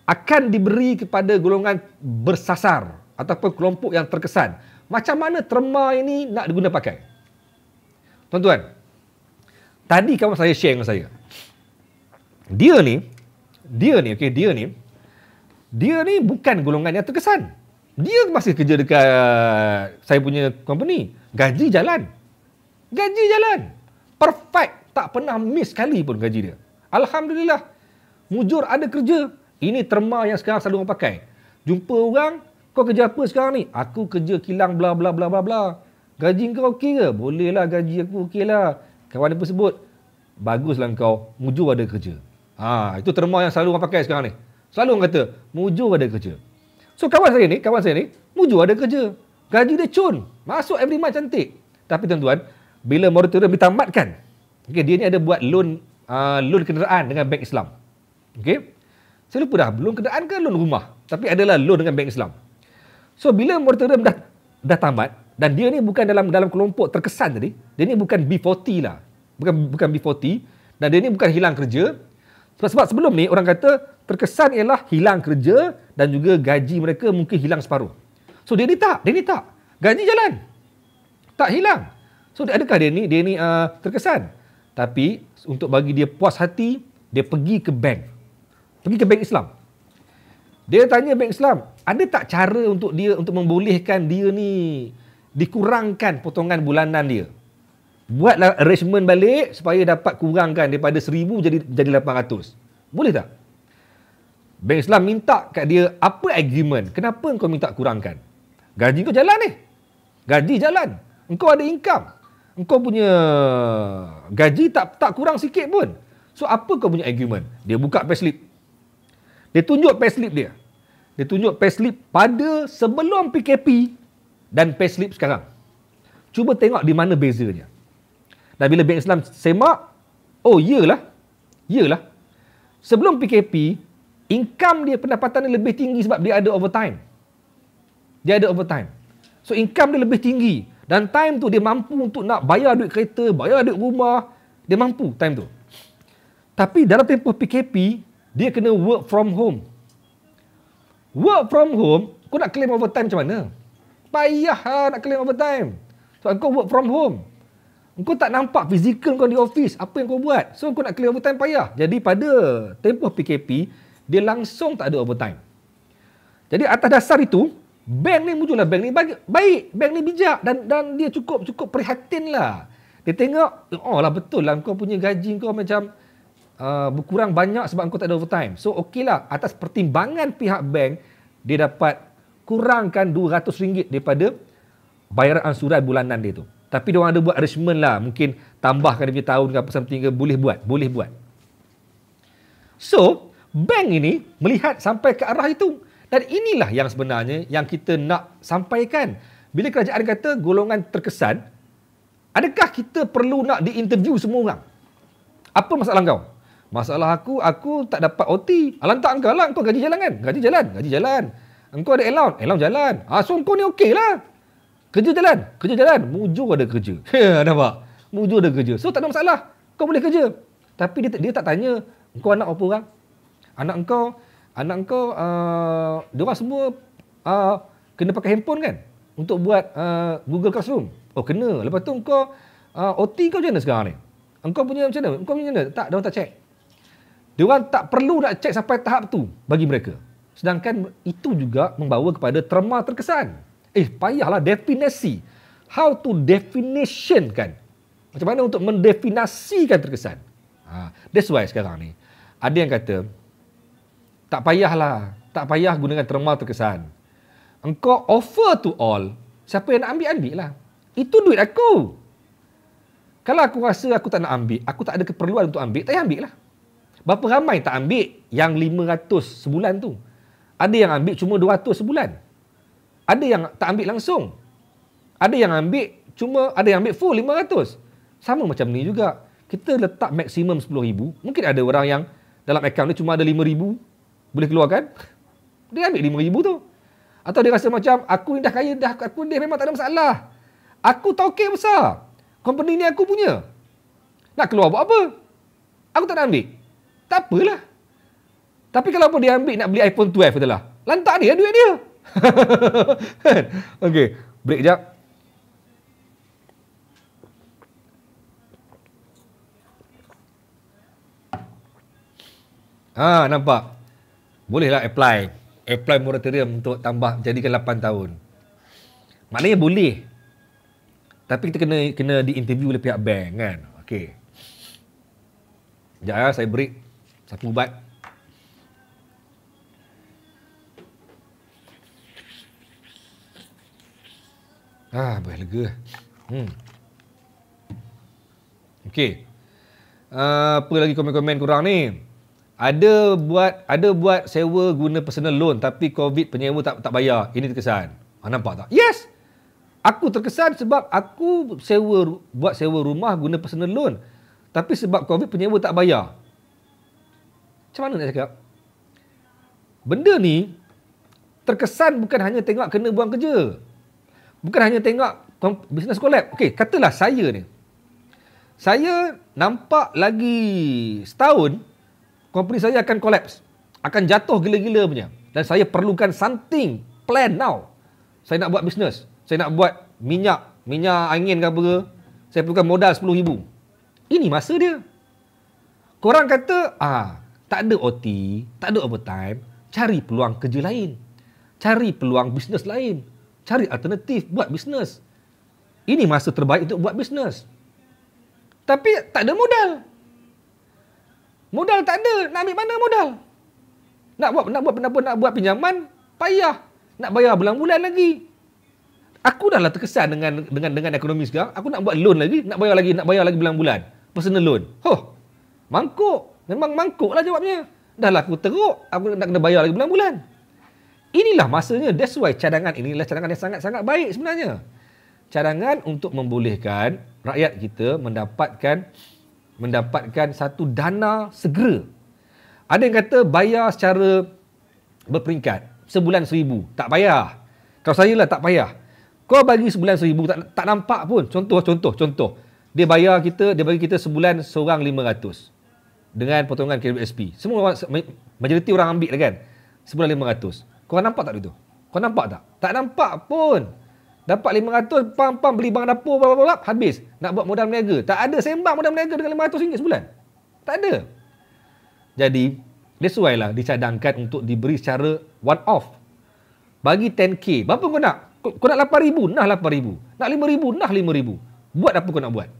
akan diberi kepada golongan bersasar ataupun kelompok yang terkesan. Macam mana terma ini nak diguna pakai? Tuan-tuan, tadi kawan saya share dengan saya. Dia ni bukan golongan yang terkesan. Dia masih kerja dekat saya punya company. Gaji jalan. Perfect. Tak pernah miss sekali pun gaji dia. Alhamdulillah. Mujur ada kerja. Ini terma yang sekarang selalu orang pakai. Jumpa orang, kau kerja apa sekarang ni? Aku kerja kilang bla bla bla bla bla. Gaji kau okey ke? Boleh lah, gaji aku okey lah. Kawan dia pun sebut, baguslah kau, mujur ada kerja. Itu terma yang selalu orang pakai sekarang ni. Selalu orang kata, mujur ada kerja. So kawan saya ni, mujur ada kerja. Gaji dia cun. Masuk every month cantik. Tapi tuan-tuan, bila moratorium ditamatkan, okay, dia ni ada buat loan kenderaan dengan bank Islam. Okay? Saya lupa dah, loan kenderaan ke loan rumah. Tapi adalah loan dengan bank Islam. So bila moratorium dah tamat, dan dia ni bukan dalam kelompok terkesan tadi, dia ni bukan B40 lah. Bukan B40, dan dia ni bukan hilang kerja. Sebab sebelum ni orang kata terkesan ialah hilang kerja dan juga gaji mereka mungkin hilang separuh. So dia ni tak. Gaji jalan. Tak hilang. So adakah dia ni terkesan? Tapi untuk bagi dia puas hati, dia pergi ke bank. Pergi ke bank Islam. Dia tanya bank Islam, ada tak cara untuk membolehkan dia ni dikurangkan potongan bulanan dia? Buatlah arrangement balik supaya dapat kurangkan daripada 1,000 jadi 800. Boleh tak? Bank Islam minta kat dia, apa agreement? Kenapa kau minta kurangkan? Gaji kau jalan ni. Gaji jalan. Engkau ada income. Engkau punya gaji tak kurang sikit pun. So apa kau punya agreement? Dia buka payslip. Dia tunjuk payslip dia. Dia tunjuk payslip pada sebelum PKP dan payslip sekarang. Cuba tengok di mana bezanya. Dan bila Bank Islam semak, oh iyalah. Sebelum PKP, income dia, pendapatan dia lebih tinggi sebab dia ada overtime. So income dia lebih tinggi. Dan time tu dia mampu untuk nak bayar duit kereta, bayar duit rumah. Dia mampu time tu. Tapi dalam tempoh PKP, dia kena work from home. Work from home, kau nak claim overtime macam mana? Payah nak claim overtime. So kau work from home. Engkau tak nampak fizikal kau di office. Apa yang kau buat? So, kau nak clear overtime payah. Jadi, pada tempoh PKP, dia langsung tak ada overtime. Jadi, atas dasar itu, bank ni muncullah. Bank ni baik. Bank ni bijak. Dan dia cukup prihatin lah. Dia tengok, oh lah betul lah. Kau punya gaji kau macam berkurang banyak sebab kau tak ada overtime. So, okey lah. Atas pertimbangan pihak bank, dia dapat kurangkan RM200 daripada bayaran ansuran bulanan dia tu. Tapi dia orang ada buat arrangement lah. Mungkin tambahkan dia punya tahun ke apa something ke. Boleh buat. So, bank ini melihat sampai ke arah itu. Dan inilah yang sebenarnya yang kita nak sampaikan. Bila kerajaan kata golongan terkesan, adakah kita perlu nak diinterview semua orang? Apa masalah kau? Masalah aku tak dapat OT. Alang tak engkau lah. Engkau gaji jalan kan? Gaji jalan. Engkau ada allowance jalan. So, engkau ni okey lah. Kerja jalan, mujur ada kerja. Nampak? Mujur ada kerja. So tak ada masalah. Kau boleh kerja. Tapi dia tak tanya, kau anak apa orang? Anak kau diorang semua kena pakai handphone kan? Untuk buat Google Classroom. Oh kena. Lepas tu kau OT kau macam mana sekarang ni? Engkau punya macam mana? Engkau punya macam mana? Tak, diorang tak check. Diorang tak perlu nak check sampai tahap tu bagi mereka. Sedangkan itu juga membawa kepada trauma terkesan. Payahlah definisi. How to definition kan? Macam mana untuk mendefinasikan terkesan? That's why sekarang ni ada yang kata tak payah gunakan terma terkesan. Engkau offer to all, siapa yang nak ambil lah. Itu duit aku. Kalau aku rasa aku tak nak ambil, aku tak ada keperluan untuk ambil, tak payah ambil lah. Berapa ramai tak ambil yang 500 sebulan tu? Ada yang ambil cuma 200 sebulan. Ada yang tak ambil langsung. Ada yang ambil full 500. Sama macam ni juga. Kita letak maksimum 10,000. Mungkin ada orang yang dalam akaun ni cuma ada 5,000 boleh keluarkan. Dia ambil 5,000 tu. Atau dia rasa macam aku ni dah kaya, aku ni memang tak ada masalah. Aku tauke besar. Company ni aku punya. Nak keluar buat apa? Aku tak nak ambil. Tak apalah. Tapi kalau apa dia ambil nak beli iPhone 12 katalah. Lantak dia duit dia. Okey, break jap. Nampak? Bolehlah apply moratorium untuk tambah jadikan 8 tahun. Maknanya boleh. Tapi kita kena diinterview oleh pihak bank kan. Okey. Sekejap saya break. Sapu ubat. Boleh lega. Okey. Apa lagi komen-komen korang ni? Ada buat sewa guna personal loan tapi COVID penyewa tak bayar. Ini terkesan. Nampak tak? Yes. Aku terkesan sebab aku buat sewa rumah guna personal loan. Tapi sebab COVID penyewa tak bayar. Macam mana nak cakap? Benda ni terkesan bukan hanya tengok kena buang kerja. Bukan hanya tengok business collapse. Okey, katalah saya ni. Saya nampak lagi setahun company saya akan collapse. Akan jatuh gila-gila punya. Dan saya perlukan something. Plan now. Saya nak buat bisnes. Saya nak buat minyak angin ke apa ke. Saya perlukan modal 10,000. Ini masa dia. Korang kata, tak ada OT, tak ada overtime. Cari peluang kerja lain. Cari peluang bisnes lain. Cari alternatif buat bisnes. Ini masa terbaik untuk buat bisnes. Tapi tak ada modal. Modal tak ada. Nak ambil mana modal? Nak buat pinjaman, payah. Nak bayar bulan-bulan lagi. Aku dah lah terkesan dengan ekonomi sekarang. Aku nak buat loan lagi, nak bayar lagi bulan-bulan. Personal loan. Mangkuk. Memang mangkuk lah jawabnya. Dah lah aku teruk, aku nak kena bayar lagi bulan-bulan. Inilah masanya. That's why cadangan inilah cadangan yang sangat-sangat baik sebenarnya. Cadangan untuk membolehkan rakyat kita mendapatkan satu dana segera. Ada yang kata bayar secara berperingkat. Sebulan 1,000. Tak payah. Kalau saya lah tak payah. Kau bagi sebulan 1,000 tak nampak pun. Contoh. Dia bagi kita sebulan seorang 500. Dengan potongan KWSP. Semua majoriti orang ambil kan. Sebulan 500. Kau nampak tak itu? Kau nampak tak? Tak nampak pun. Dapat 500, pam beli barang dapur, habis. Nak buat modal berniaga. Tak ada sembang modal berniaga dengan RM500 sebulan. Tak ada. Jadi, that's why lah dicadangkan untuk diberi secara one off. Bagi 10K. Berapa kau nak? Kau nak 8,000? Nah 8,000. Nak 5,000? Nah 5,000. Buat apa kau nak buat?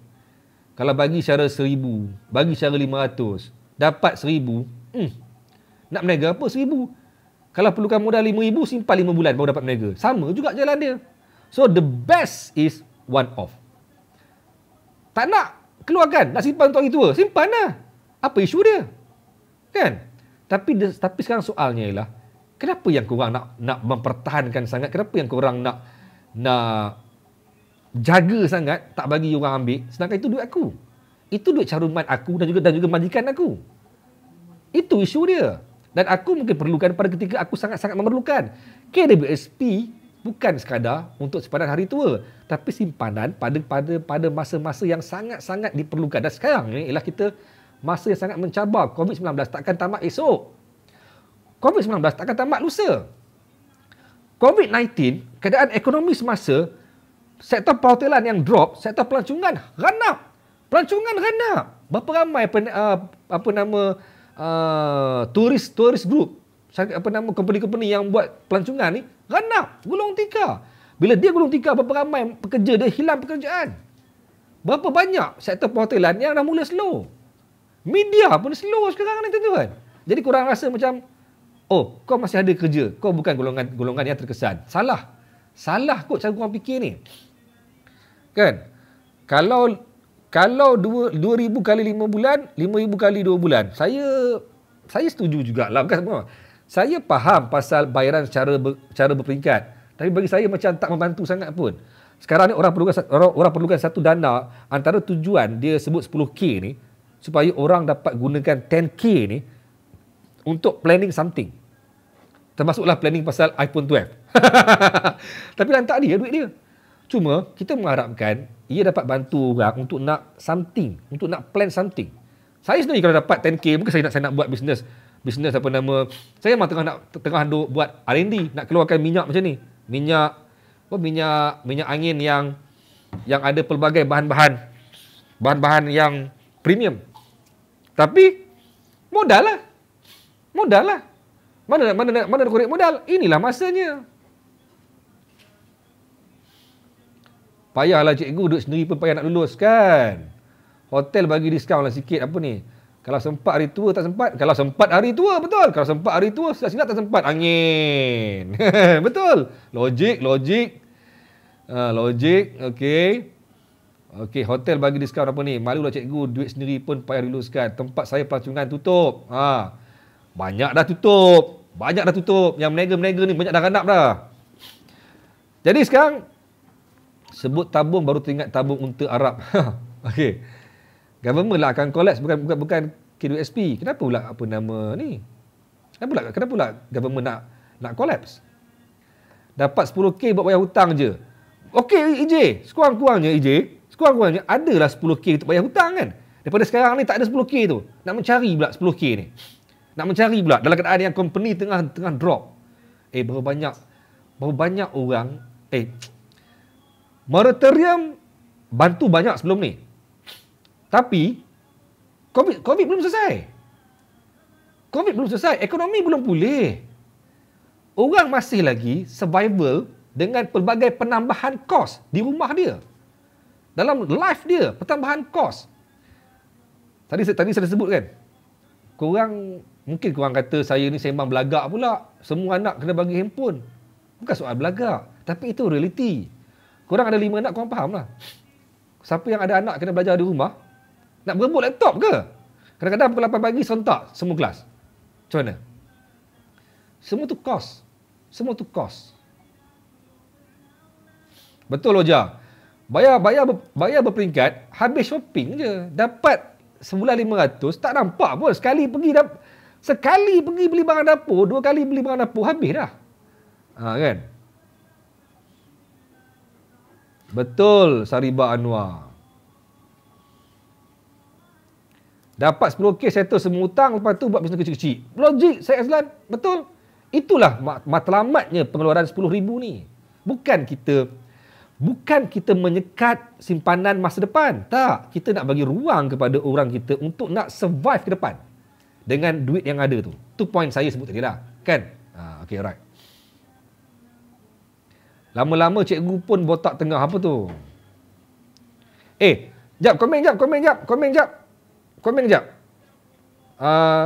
Kalau bagi secara 1,000, bagi secara 500, dapat 1,000, nak berniaga apa 1,000? Kalau perlukan modal 5,000, simpan 5 bulan baru dapat berniaga. Sama juga jalan dia. So, the best is one off. Tak nak keluarkan, nak simpan untuk hari tua. Simpan lah. Apa isu dia? Kan? Tapi sekarang soalnya ialah, kenapa yang korang nak mempertahankan sangat? Kenapa yang korang nak jaga sangat, tak bagi orang ambil? Sedangkan itu duit aku. Itu duit caruman aku dan juga majikan aku. Itu isu dia. Dan aku mungkin perlukan pada ketika aku sangat-sangat memerlukan. KWSP bukan sekadar untuk simpanan hari tua, tapi simpanan pada masa-masa yang sangat-sangat diperlukan. Dan sekarang ni ialah kita masa yang sangat mencabar. COVID-19 takkan tamat esok. COVID-19 takkan tamat lusa. COVID-19, keadaan ekonomi semasa, sektor perhotelan yang drop, sektor pelancongan ranap. Pelancongan ranap. Berapa ramai turis group, company-company yang buat pelancongan ni ranap, gulung tikar. Bila dia gulung tikar, berapa ramai pekerja dia hilang pekerjaan. Berapa banyak sektor perhotelan yang dah mula slow. Media pun slow sekarang ni tuan-tuan. Jadi korang rasa macam, oh, kau masih ada kerja, kau bukan golongan yang terkesan. Salah kot cara korang fikir ni. Kan? Kalau 2,000 kali 5 bulan, 5,000 kali 2 bulan. Saya setuju jugalah. Bukan semua. Saya faham pasal bayaran cara berperingkat. Tapi bagi saya macam tak membantu sangat pun. Sekarang ni orang perlukan satu dana, antara tujuan dia sebut 10K ni, supaya orang dapat gunakan 10K ni untuk planning something. Termasuklah planning pasal iPhone 12. Tapi lantak dia duit dia. Cuma kita mengharapkan ia dapat bantu orang untuk nak something, untuk nak plan something. Saya sendiri kalau dapat 10K, bukan saya nak buat bisnes saya memang tengah buat R&D, nak keluarkan minyak macam ni. Minyak angin yang ada pelbagai bahan-bahan yang premium. Tapi modal lah. Mana nak korek modal? Inilah masanya. Payahlah cikgu, duduk sendiri pun payah nak lulus kan. Hotel bagi diskaun lah sikit apa ni. Kalau sempat hari tua tak sempat. Kalau sempat hari tua, betul. Kalau sempat hari tua, silap-silap tak sempat. Angin. Betul. Logik. Okey, hotel bagi diskaun apa ni. Malulah cikgu, duit sendiri pun payah luluskan. Tempat saya pelancongan tutup. Banyak dah tutup. Yang meniaga-meniaga ni banyak dah ranap dah. Jadi sekarang, sebut tabung baru teringat tabung unta Arab. Okey. Government lah akan collapse, bukan KWSP. Kenapa pula Kenapa pula government nak collapse? Dapat 10K buat bayar hutang je. Okey EJ, sekurang-kurangnya adalah 10K untuk bayar hutang kan. Daripada sekarang ni tak ada 10K tu. Nak mencari pula 10K ni. Dalam keadaan yang company tengah drop. Berapa banyak orang moratorium bantu banyak sebelum ni. Tapi COVID belum selesai. Ekonomi belum pulih. Orang masih lagi survival dengan pelbagai penambahan kos di rumah dia. Dalam life dia, penambahan kos. Tadi saya sebut kan. Mungkin korang kata saya ni sembang belagak pula. Semua anak kena bagi handphone. Bukan soal belagak, tapi itu realiti. Korang ada 5 anak, korang faham lah. Siapa yang ada anak kena belajar di rumah, nak berebut laptop ke? Kadang-kadang pukul 8 pagi sontak semua kelas. Macam mana? Semua tu kos. Betul Oja. Bayar berperingkat, habis shopping je. Dapat sebulan 500, tak nampak pun. Sekali pergi beli barang dapur, 2 kali beli barang dapur, habis dah. Kan? Betul Saribah Anwar. Dapat 10K settle semua hutang, lepas tu buat bisnes kecil-kecil. Logik saya Azlan, betul. Itulah matlamatnya pengeluaran 10,000 ni. Bukan kita menyekat simpanan masa depan. Tak, kita nak bagi ruang kepada orang kita untuk nak survive ke depan dengan duit yang ada tu. Tu point saya sebut tadi lah. Kan? Okay, alright. Lama-lama cikgu pun botak tengah. Apa tu? Komen jap.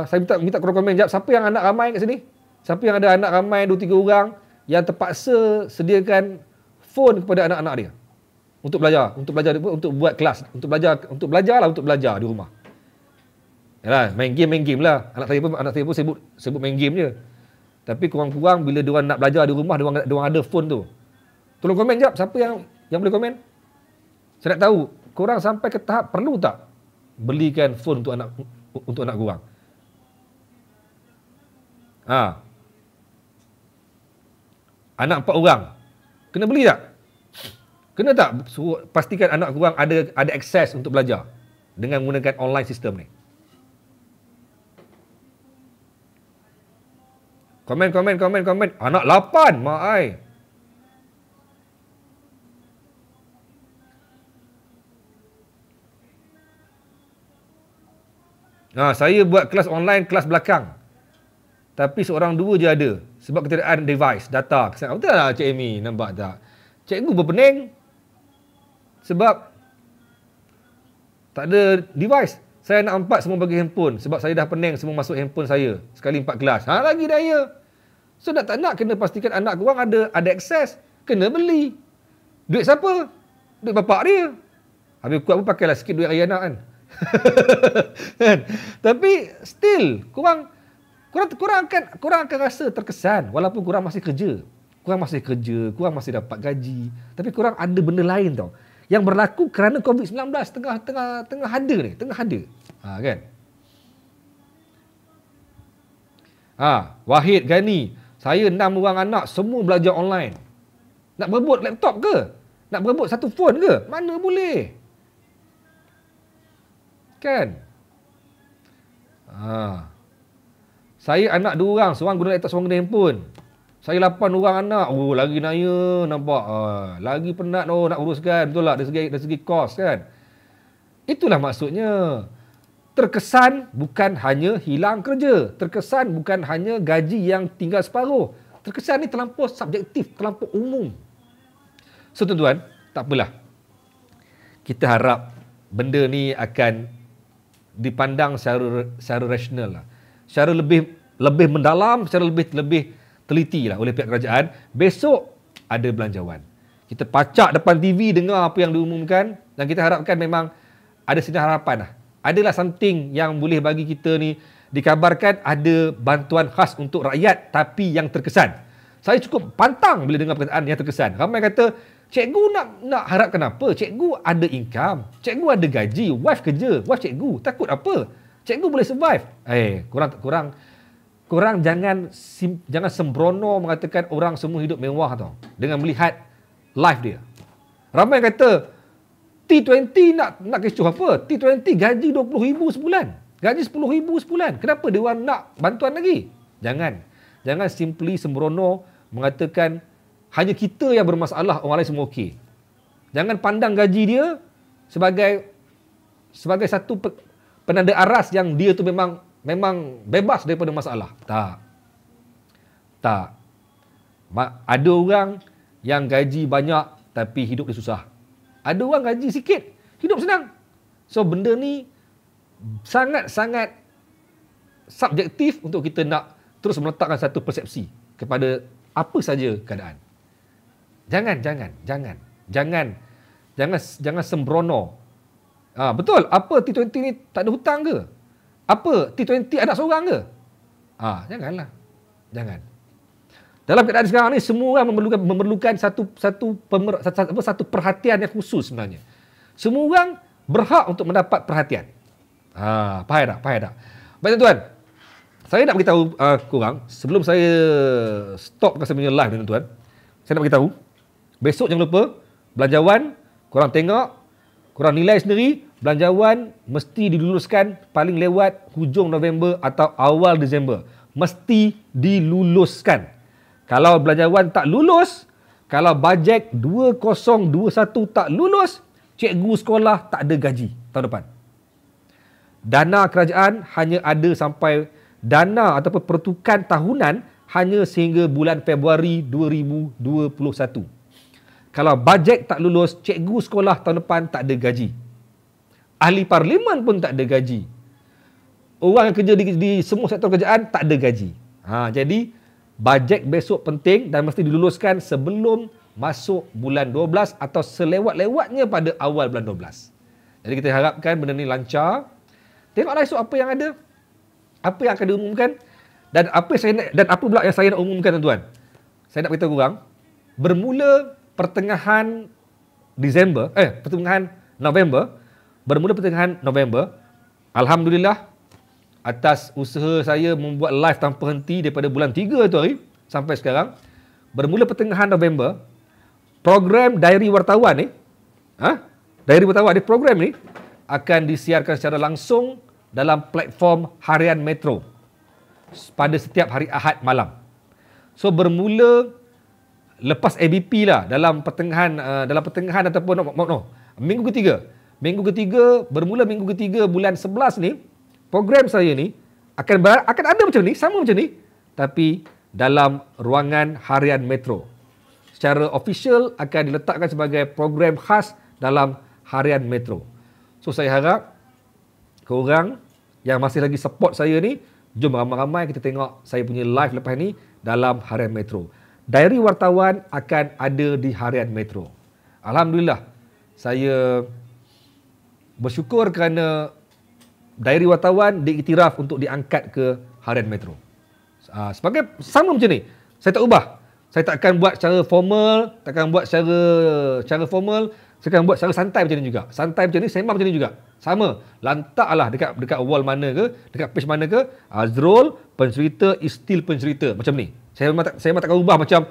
Saya minta korang komen jap. Siapa yang anak ramai kat sini? Siapa yang ada anak ramai 2-3 orang yang terpaksa sediakan phone kepada anak-anak dia untuk belajar, untuk buat kelas, untuk belajar di rumah. Yalah, main game lah. Anak saya pun sebut main game je. Tapi kurang-kurang bila diorang nak belajar di rumah, diorang ada phone tu. Tolong komen jap. Siapa yang boleh komen? Saya nak tahu korang sampai ke tahap perlu tak belikan phone untuk anak korang? Anak 4 orang. Kena beli tak? Kena tak pastikan anak korang ada akses untuk belajar dengan menggunakan online system ni? Komen. Anak 8, mak ai. Saya buat kelas online, kelas belakang. Tapi seorang dua je ada. Sebab ketiadaan device, data. Betul tak Cik Amy? Nampak tak? Cikgu berpening. Sebab tak ada device. Saya nak 4 semua bagi handphone. Sebab saya dah pening semua masuk handphone saya. Sekali 4 kelas. Lagi daya. So nak tak nak kena pastikan anak korang ada akses. Kena beli. Duit siapa? Duit bapak dia. Habis kuat pun pakailah sikit duit raya anak kan. Kan? Tapi still korang akan rasa terkesan walaupun korang masih kerja. Korang masih dapat gaji. Tapi korang ada benda lain tau yang berlaku kerana COVID-19 tengah ada. Kan? Wahid Gani, saya 6 orang anak semua belajar online. Nak berebut laptop ke? Nak berebut satu phone ke? Mana boleh? Kan? Saya anak 2 orang, seorang guna laptop, seorang guna handphone. Saya 8 orang anak. Lagi naya, nampak. Lagi penat nak uruskan. Betul tak? Dari segi kos kan? Itulah maksudnya. Terkesan bukan hanya hilang kerja. Terkesan bukan hanya gaji yang tinggal separuh. Terkesan ni terlampau subjektif, terlampau umum. So tuan-tuan, tak apalah. Kita harap benda ni akan dipandang secara rasional lah. Secara lebih mendalam, secara lebih teliti lah oleh pihak kerajaan. Besok ada belanjawan. Kita pacak depan TV dengar apa yang diumumkan dan kita harapkan memang ada sinar harapan lah. Adalah something yang boleh bagi kita ni dikabarkan ada bantuan khas untuk rakyat tapi yang terkesan. Saya cukup pantang bila dengar perkataan yang terkesan. Ramai kata, cikgu nak harapkan apa? Cikgu ada income. Cikgu ada gaji. Wife kerja. Wife cikgu. Takut apa? Cikgu boleh survive. Korang jangan sembrono mengatakan orang semua hidup mewah tau. Dengan melihat life dia. Ramai kata, T20 nak kecoh apa? T20 gaji RM20,000 sebulan. Gaji RM10,000 sebulan. Kenapa dia orang nak bantuan lagi? Jangan simply sembrono mengatakan hanya kita yang bermasalah, orang lain semua okey. Jangan pandang gaji dia sebagai satu penanda aras yang dia tu memang bebas daripada masalah. Tak. Ada orang yang gaji banyak tapi hidup dia susah. Ada orang gaji sikit, hidup senang. So benda ni sangat-sangat subjektif untuk kita nak terus meletakkan satu persepsi kepada apa saja keadaan. Jangan sembrono. Betul, apa T20 ni tak ada hutang ke? Apa T20 anak seorang ke? Janganlah. Jangan. Dalam keadaan sekarang ni semua orang memerlukan satu perhatian yang khusus sebenarnya. Semua orang berhak untuk mendapat perhatian. Faham tak? Baik tuan-tuan. Saya nak beritahu korang sebelum saya stop saya punya live tuan-tuan. Saya nak beritahu besok jangan lupa belanjawan, korang tengok, korang nilai sendiri, belanjawan mesti diluluskan paling lewat hujung November atau awal Disember. Mesti diluluskan. Kalau belanjawan tak lulus, kalau bajet 2021 tak lulus, cikgu sekolah tak ada gaji tahun depan. Dana kerajaan hanya ada sampai dana ataupun pertukaran tahunan hanya sehingga bulan Februari 2021. Kalau bajet tak lulus, cikgu sekolah tahun depan tak ada gaji. Ahli parlimen pun tak ada gaji. Orang yang kerja di semua sektor kerajaan tak ada gaji. Jadi bajet besok penting dan mesti diluluskan sebelum masuk bulan 12 atau selewat-lewatnya pada awal bulan 12. Jadi kita harapkan benda ni lancar. Tengoklah esok apa yang ada. Apa yang akan diumumkan dan apa pula yang saya nak umumkan tuan-tuan. Saya nak beritahu korang, bermula pertengahan November, alhamdulillah atas usaha saya membuat live tanpa henti daripada bulan 3 tu hari sampai sekarang, bermula pertengahan November, program Diary Wartawan ni, Diary Wartawan ni, program ni akan disiarkan secara langsung dalam platform harian Metro pada setiap hari Ahad malam. So bermula lepas ABP lah dalam pertengahan ataupun minggu ketiga bermula minggu ketiga bulan 11 ni, program saya ni akan ada macam ni, sama macam ni, tapi dalam ruangan harian Metro. Secara official akan diletakkan sebagai program khas dalam harian Metro. So saya harap korang yang masih lagi support saya ni, jom ramai-ramai kita tengok saya punya live lepas ni dalam harian Metro. Diary Wartawan akan ada di harian Metro. Alhamdulillah, saya bersyukur kerana Diary Wartawan diiktiraf untuk diangkat ke harian Metro. Sebagai sama macam ni, saya tak ubah. Saya tak akan buat secara formal, tak akan buat secara formal, saya akan buat secara santai macam ni juga. Santai macam ni, sembang macam ni juga. Sama, lantaklah dekat wall mana ke, dekat page mana ke, Azrul pencerita is still pencerita macam ni. Saya memang takkan ubah macam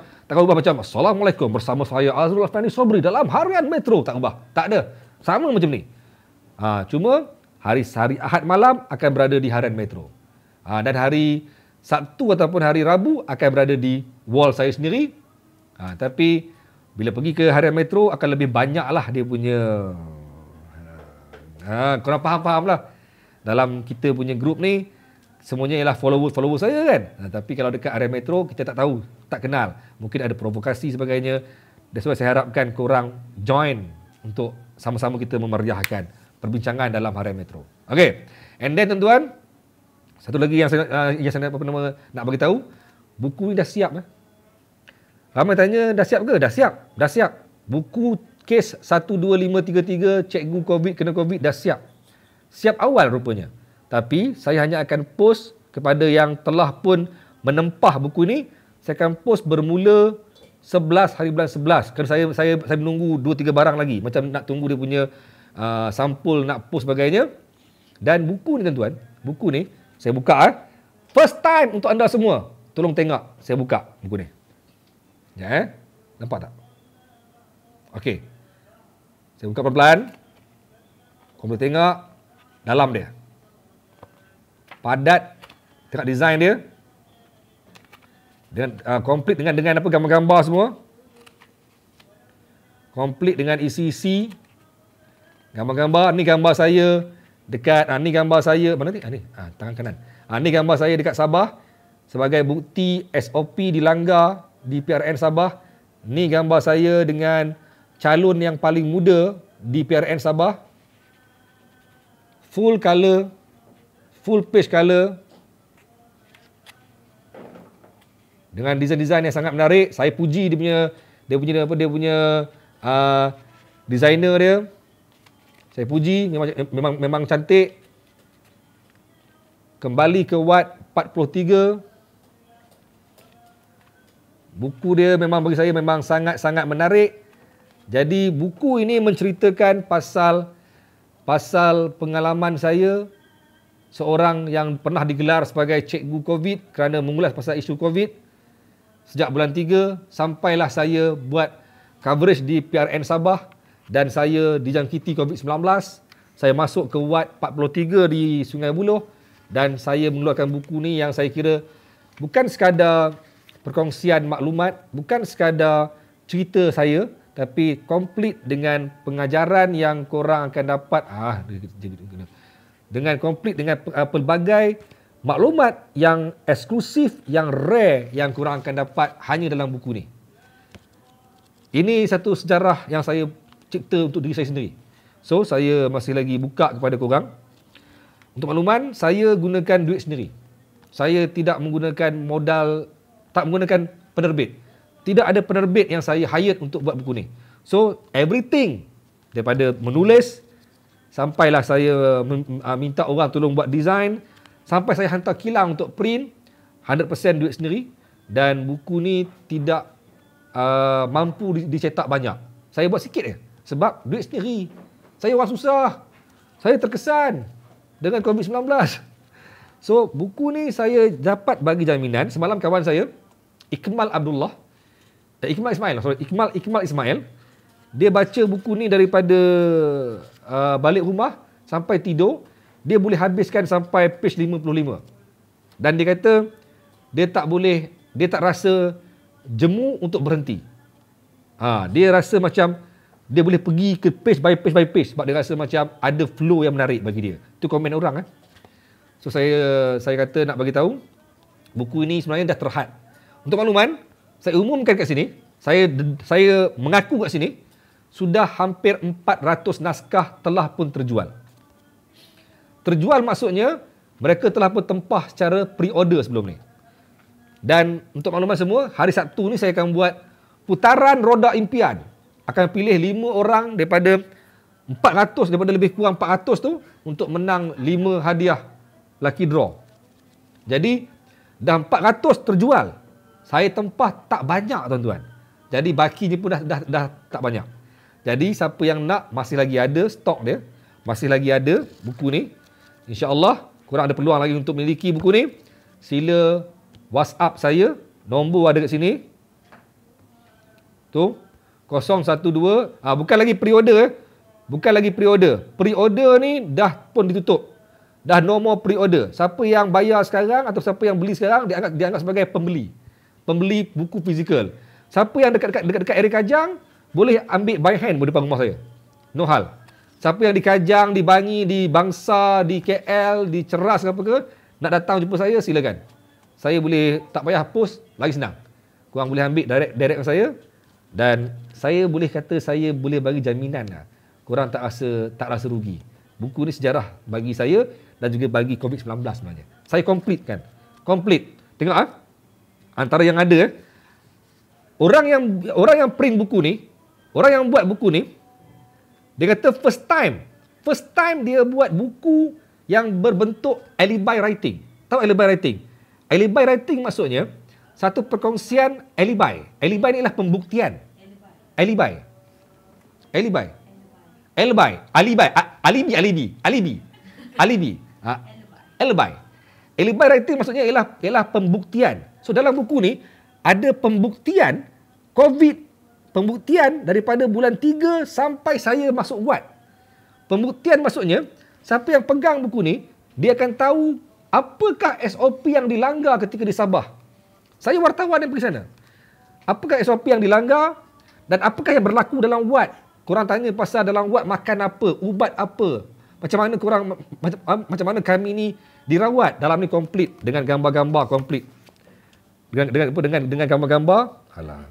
Assalamualaikum bersama saya Azrul Afnani Sobri dalam harian Metro, tak ubah. Tak ada. Sama macam ni. Cuma hari Ahad malam akan berada di harian Metro. Dan hari Sabtu ataupun hari Rabu akan berada di wall saya sendiri. Tapi bila pergi ke harian Metro akan lebih banyak lah dia punya... korang faham lah. Dalam kita punya grup ni, semuanya ialah follower saya kan. Tapi kalau dekat harian Metro, kita tak tahu, tak kenal. Mungkin ada provokasi sebagainya. That's why saya harapkan korang join untuk sama-sama kita memeriahkan perbincangan dalam harian Metro. Okay. And then tuan-tuan, satu lagi yang saya nak bagi tahu, buku ni dah siap. Ramai tanya, dah siap ke? Dah siap. Buku kes 12533 Cikgu Covid kena Covid dah siap. Siap awal rupanya. Tapi saya hanya akan post kepada yang telah pun menempah buku ni. Saya akan post bermula 11 hari bulan 11. Kerana saya menunggu 2-3 barang lagi. Macam nak tunggu dia punya sampul nak post sebagainya. Dan buku ni tuan-tuan, buku ni saya buka first time untuk anda semua. Tolong tengok saya buka buku ni. Ya, nampak tak? Okey. Saya buka pelan-pelan. Kau boleh tengok dalam dia. Padat, tengok design dia. Dengan komplit dengan apa gambar-gambar semua. Komplit dengan isi-isi gambar-gambar. Ni gambar saya dekat ni gambar saya mana ni? Ni tangan kanan. Ni gambar saya dekat Sabah sebagai bukti SOP dilanggar di PRN Sabah. Ni gambar saya dengan calon yang paling muda di PRN Sabah. Full color, full page color. Dengan design-design yang sangat menarik. Saya puji dia punya designer dia. Saya puji, memang cantik. Kembali ke Watt 43. Buku dia memang bagi saya memang sangat-sangat menarik. Jadi buku ini menceritakan pasal pengalaman saya, seorang yang pernah digelar sebagai Cikgu Covid kerana mengulas pasal isu Covid. Sejak bulan 3 sampailah saya buat coverage di PRN Sabah dan saya dijangkiti Covid-19. Saya masuk ke Ward 43 di Sungai Buloh dan saya mengeluarkan buku ni yang saya kira bukan sekadar perkongsian maklumat, bukan sekadar cerita saya, tapi komplit dengan pengajaran yang korang akan dapat dengan komplit dengan pelbagai maklumat yang eksklusif, yang rare yang korang akan dapat hanya dalam buku ni. Ini satu sejarah yang saya cipta untuk diri saya sendiri. So, saya masih lagi buka kepada korang. Untuk makluman, saya gunakan duit sendiri. Saya tidak menggunakan modal, tak menggunakan penerbit. Tidak ada penerbit yang saya hired untuk buat buku ni. So, everything daripada menulis, sampailah saya minta orang tolong buat design, sampai saya hantar kilang untuk print, 100% duit sendiri. Dan buku ni tidak mampu dicetak banyak. Saya buat sikit je. Sebab duit sendiri. Saya orang susah. Saya terkesan dengan Covid-19. So, buku ni saya dapat bagi jaminan. Semalam kawan saya, Ikmal Abdullah. Ikmal Ismail, sorry, Ikmal Ismail. Dia baca buku ni daripada balik rumah sampai tidur, dia boleh habiskan sampai page 55. Dan dia kata dia tak rasa jemu untuk berhenti. Dia rasa macam dia boleh pergi ke page by page sebab dia rasa macam ada flow yang menarik bagi dia. Itu komen orang. So saya kata nak bagi tahu buku ini sebenarnya dah terhad. Untuk makluman, saya umumkan kat sini, saya mengaku kat sini sudah hampir 400 naskah telah pun terjual. Terjual maksudnya mereka telah pun tempah secara pre-order sebelum ni. Dan untuk makluman semua, hari Sabtu ni saya akan buat putaran roda impian. Akan pilih 5 orang daripada 400, daripada lebih kurang 400 tu untuk menang 5 hadiah lucky draw. Jadi dah 400 terjual. Saya tempah tak banyak tuan-tuan. Jadi bakinya pun dah tak banyak. Jadi siapa yang nak, masih lagi ada stok dia. Masih lagi ada buku ni. InsyaAllah korang ada peluang lagi untuk memiliki buku ni. Sila WhatsApp saya. Nombor ada kat sini. Tu 012. Bukan lagi pre-order. Bukan lagi pre-order. Pre-order ni dah pun ditutup. Dah no more pre-order. Siapa yang bayar sekarang atau siapa yang beli sekarang dianggap sebagai pembeli. Pembeli buku fizikal. Siapa yang dekat area Kajang boleh ambil by hand di depan rumah saya. No hal. Siapa yang di Kajang, di Bangi, di Bangsa, di KL, di Ceras ke apa ke, nak datang jumpa saya, silakan. Saya boleh, tak payah post, lagi senang. Korang boleh ambil direct dengan saya. Dan saya boleh kata saya boleh bagi jaminan lah. Korang tak rasa rugi. Buku ni sejarah bagi saya dan juga bagi COVID-19 sebenarnya. Saya complete kan. Complete. Tengok antara yang ada orang yang print buku ni, orang yang buat buku ni, dia kata first time dia buat buku yang berbentuk alibi writing. Tahu alibi writing? Alibi writing maksudnya satu perkongsian alibi. Alibi ni ialah pembuktian. Alibi. Alibi writing maksudnya ialah pembuktian. So dalam buku ni ada pembuktian COVID, pembuktian daripada bulan 3 sampai saya masuk buat. Pembuktian maksudnya siapa yang pegang buku ni, dia akan tahu apakah SOP yang dilanggar ketika di Sabah. Saya wartawan yang pergi sana. Apakah SOP yang dilanggar dan apakah yang berlaku dalam wad? Korang tanya pasal dalam wad makan apa, ubat apa, macam mana kami ni dirawat. Dalam ni komplit dengan gambar-gambar komplit. Dengan gambar-gambar. Alah.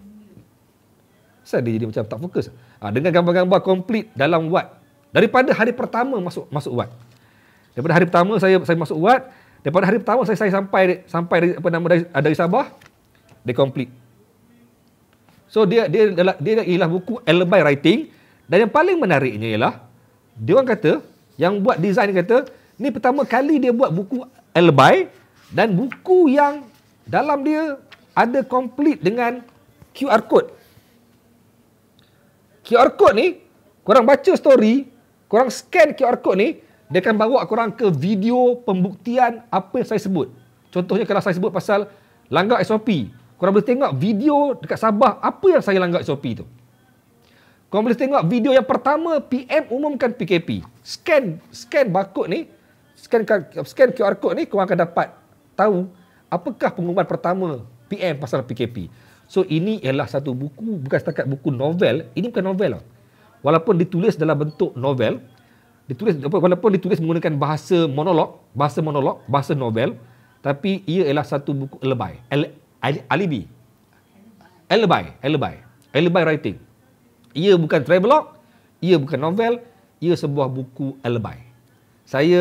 Kenapa dia jadi macam tak fokus? Dengan gambar-gambar komplit dalam wad. Daripada hari pertama masuk wad. Daripada hari pertama saya masuk wad, daripada hari pertama saya sampai dari Sabah, dia komplit. So dia ialah buku alibi writing. Dan yang paling menariknya ialah dia orang kata, yang buat design kata, ni pertama kali dia buat buku alibi dan buku yang dalam dia ada komplit dengan QR code. QR code ni, korang baca story, korang scan QR code ni, dia akan bawa korang ke video pembuktian apa yang saya sebut. Contohnya kalau saya sebut pasal langgar SOP, korang boleh tengok video dekat Sabah apa yang saya langgar SOP tu. Korang boleh tengok video yang pertama PM umumkan PKP. Scan barcode ni, scan QR code ni, korang akan dapat tahu apakah pengumuman pertama PM pasal PKP. So ini ialah satu buku, bukan setakat buku novel. Ini bukan novel. Walaupun ditulis dalam bentuk novel, walaupun ditulis menggunakan bahasa monolog, bahasa novel, tapi ia ialah satu buku alibi writing. Ia bukan travelog, ia bukan novel, ia sebuah buku alibi. Saya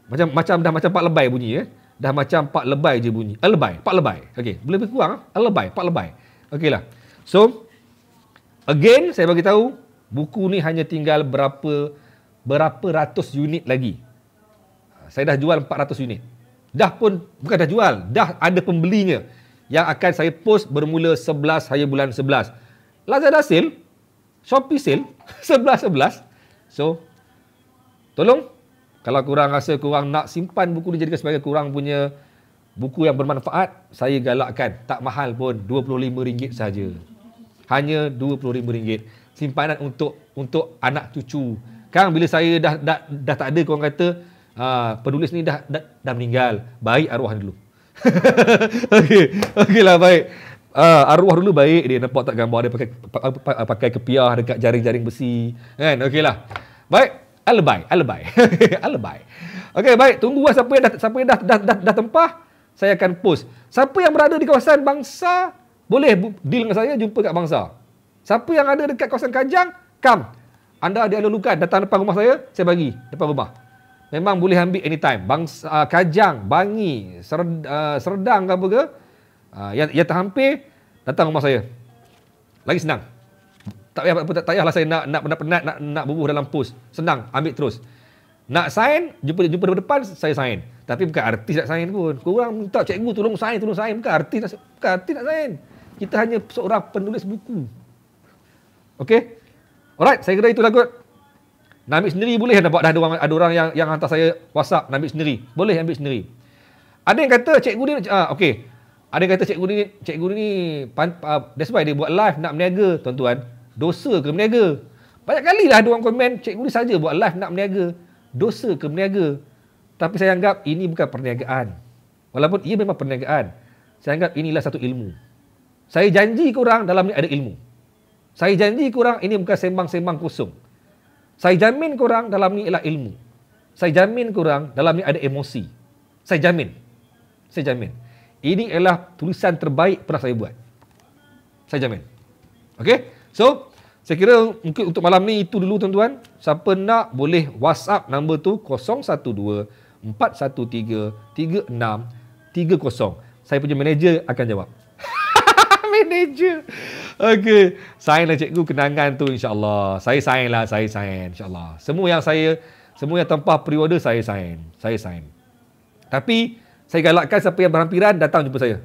macam Pak Lebay bunyi. Dah macam Pak Lebay je bunyi. Alibi, Pak Lebay. Okey, boleh lebih kurang. Alibi, Pak Lebay. Okeylah. So, again saya bagi tahu, buku ni hanya tinggal berapa ratus unit lagi. Saya dah jual 400 unit. Bukan dah jual, dah ada pembelinya yang akan saya post bermula 11 hari bulan 11. Lazada sale, Shopee sale, 11. So, tolong, kalau korang rasa korang nak simpan buku ni jadikan sebagai korang punya Buku yang bermanfaat, saya galakkan. Tak mahal pun, RM25 saja. Hanya RM25. Simpanan untuk anak cucu. Kang, bila saya dah tak ada, korang kata, penulis ni dah meninggal. Baik arwah dulu. Okey lah, baik. Arwah dulu baik dia. Nampak tak gambar dia pakai kepiah dekat jaring-jaring besi. Kan? Okey lah. Baik. Alibi. Alibi. Okey, baik. Tunggu siapa yang dah tempah. Saya akan post. Siapa yang berada di kawasan Bangsa, boleh deal dengan saya, jumpa kat Bangsa. Siapa yang ada dekat kawasan Kajang, come. Anda dialulukan, datang depan rumah saya bagi depan rumah. Memang boleh ambil anytime. Bangsa, Kajang, Bangi, Serdang ke apa ke, yang terhampir, datang rumah saya. Lagi senang. Tak payahlah saya nak bubuh dalam post. Senang, ambil terus. Nak sign, jumpa depan, saya sign. Tapi bukan artis nak sign pun. Korang minta cikgu tolong sign. Bukan artis nak sign. Kita hanya seorang penulis buku. Okey? Alright, saya kira itulah kot. Nak ambil sendiri boleh. Nampak dah ada orang yang hantar saya WhatsApp. Nak ambil sendiri. Boleh ambil sendiri. Ada yang kata cikgu ni, okey. Ada yang kata cikgu ni, that's why dia buat live nak berniaga. Tuan-tuan, dosa ke berniaga? Banyak kali lah ada orang komen, cikgu ni saja buat live nak berniaga. Dosa ke berniaga? Tapi saya anggap ini bukan perniagaan. Walaupun ia memang perniagaan. Saya anggap inilah satu ilmu. Saya janji korang dalam ni ada ilmu. Saya janji korang ini bukan sembang-sembang kosong. Saya jamin korang dalam ni ialah ilmu. Saya jamin korang dalam ni ada emosi. Saya jamin. Ini adalah tulisan terbaik pernah saya buat. Saya jamin. Okey? So, saya kira mungkin untuk malam ni itu dulu tuan-tuan. Siapa nak boleh WhatsApp nombor tu 012-413-3630. Saya punya manager akan jawab. Manager. Okey. Sign lah cikgu kenangan tu insya-Allah. Saya sign insya-Allah. Semua yang tanpa pre-order saya sign. Tapi saya galakkan siapa yang berhampiran datang jumpa saya.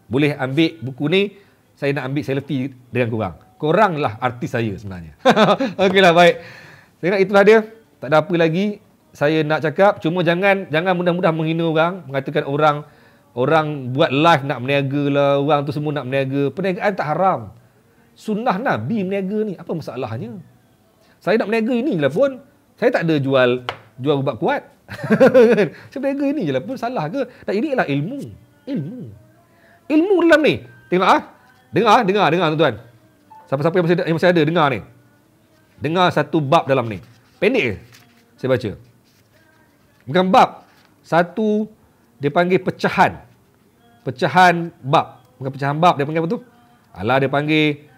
Boleh ambil buku ni, saya nak ambil selfie dengan korang. Korang lah artis saya sebenarnya. Okeylah, baik. Saya ingat itulah dia. Tak ada apa lagi saya nak cakap. Cuma jangan mudah-mudah menghina orang. Mengatakan orang buat live nak berniaga lah. Orang tu semua nak berniaga. Perniagaan tak haram. Sunnah Nabi berniaga ni. Apa masalahnya? Saya nak berniaga ini je lah pun. Saya tak ada jual ubat kuat. Saya berniaga ini je lah pun. Salah ke? Tak, ini adalah ilmu. Ilmu dalam ni. Tengok Dengar tuan-tuan. Siapa-siapa yang masih ada, dengar ni. Dengar satu bab dalam ni. Pendek je. Saya baca. Bukan bab. Satu, dia panggil pecahan. Pecahan bab. Bukan pecahan bab, dia panggil apa tu? Dia panggil...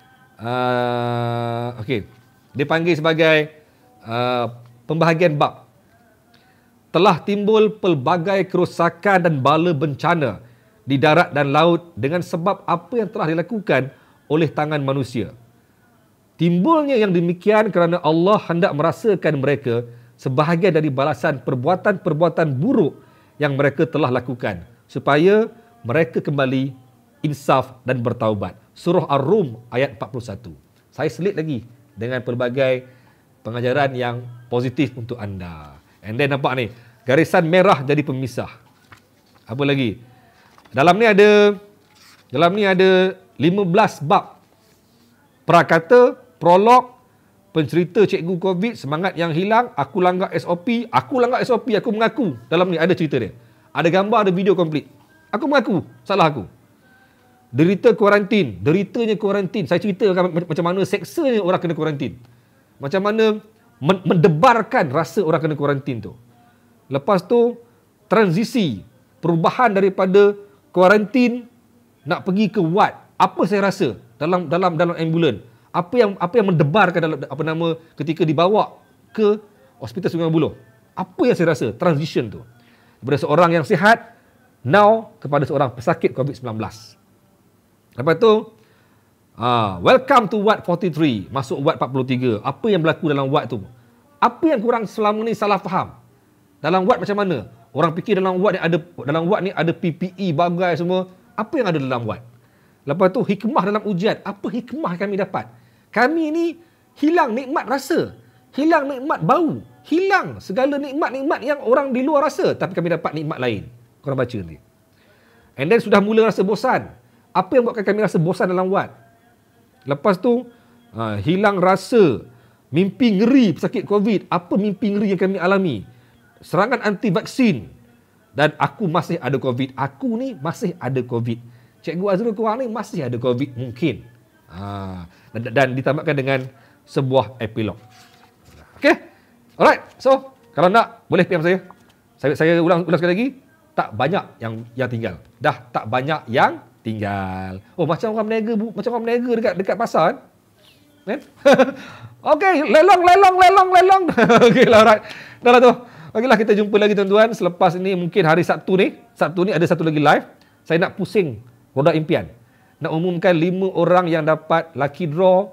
okey. Dia panggil sebagai pembahagian bab. Telah timbul pelbagai kerosakan dan bala bencana di darat dan laut dengan sebab apa yang telah dilakukan oleh tangan manusia. Timbulnya yang demikian kerana Allah hendak merasakan mereka sebahagian dari balasan perbuatan-perbuatan buruk yang mereka telah lakukan, supaya mereka kembali insaf dan bertaubat. Surah Ar-Rum ayat 41. Saya selit lagi dengan pelbagai pengajaran yang positif untuk anda. And then nampak ni, garisan merah jadi pemisah. Apa lagi? Dalam ni ada 15 bab. Prakata, prolog, pencerita cikgu COVID, semangat yang hilang, aku langgar SOP, aku mengaku. Dalam ni ada cerita dia. Ada gambar, ada video komplit. Aku mengaku, salah aku. Deritanya kuarantin. Saya ceritakan macam mana seksanya orang kena kuarantin. Macam mana mendebarkan rasa orang kena kuarantin tu. Lepas tu, transisi, perubahan daripada kuarantin nak pergi ke ward. Apa saya rasa dalam ambulan? Apa yang mendebarkan dalam ketika dibawa ke Hospital Sungai Buloh? Apa yang saya rasa transition tu? Daripada seorang yang sihat now kepada seorang pesakit COVID-19. Lepas tu welcome to ward 43, masuk ward 43. Apa yang berlaku dalam ward tu? Apa yang korang selama ni salah faham? Dalam ward macam mana? Orang fikir dalam ward ni ada PPE bagai semua. Apa yang ada dalam ward? Lepas tu hikmah dalam ujian. Apa hikmah kami dapat? Kami ni hilang nikmat rasa, hilang nikmat bau, hilang segala nikmat-nikmat yang orang di luar rasa, tapi kami dapat nikmat lain. Korang baca nanti. And then sudah mula rasa bosan. Apa yang buatkan kami rasa bosan dalam wad? Lepas tu, hilang rasa, mimpi ngeri pesakit COVID. Apa mimpi ngeri yang kami alami? Serangan anti-vaksin. Dan aku masih ada COVID. Aku ni masih ada COVID. Cikgu Azrul korang ni masih ada COVID mungkin. Dan ditamatkan dengan sebuah epilog. Okay? Alright. So, kalau nak, boleh PM saya. Saya ulang sekali lagi. Tak banyak yang tinggal. Dah tak banyak yang tinggal. Oh, macam orang berniaga, macam orang berniaga dekat pasar kan? Okey, lelong. Okey lah, alright. Dah lah tu. Okeylah, kita jumpa lagi tuan-tuan. Selepas ni mungkin hari Sabtu ni ada satu lagi live. Saya nak pusing roda impian. Nak umumkan 5 orang yang dapat lucky draw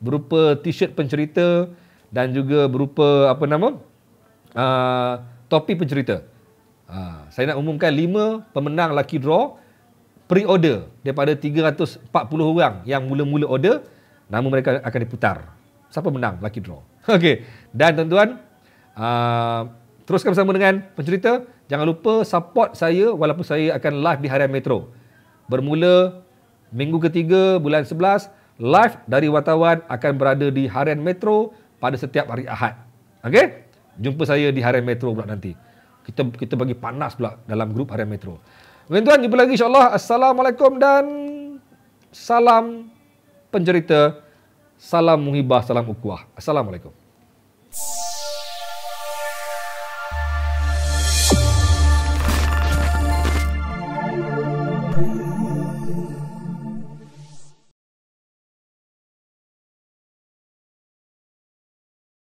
berupa t-shirt pencerita dan juga berupa topi pencerita. Saya nak umumkan 5 pemenang lucky draw pre-order daripada 340 orang yang mula-mula order. Nama mereka akan diputar. Siapa menang lucky draw. Okey. Dan tuan-tuan, teruskan bersama dengan pencerita. Jangan lupa support saya walaupun saya akan live di Harian Metro. Bermula minggu ketiga bulan 11, live dari wartawan akan berada di Harian Metro pada setiap hari Ahad. Okey? Jumpa saya di Harian Metro pula nanti. Kita bagi panas pula dalam grup Harian Metro. Tuan-tuan, jumpa lagi insya-Allah. Assalamualaikum dan salam pencerita, salam muhibah, salam ukhuwah. Assalamualaikum.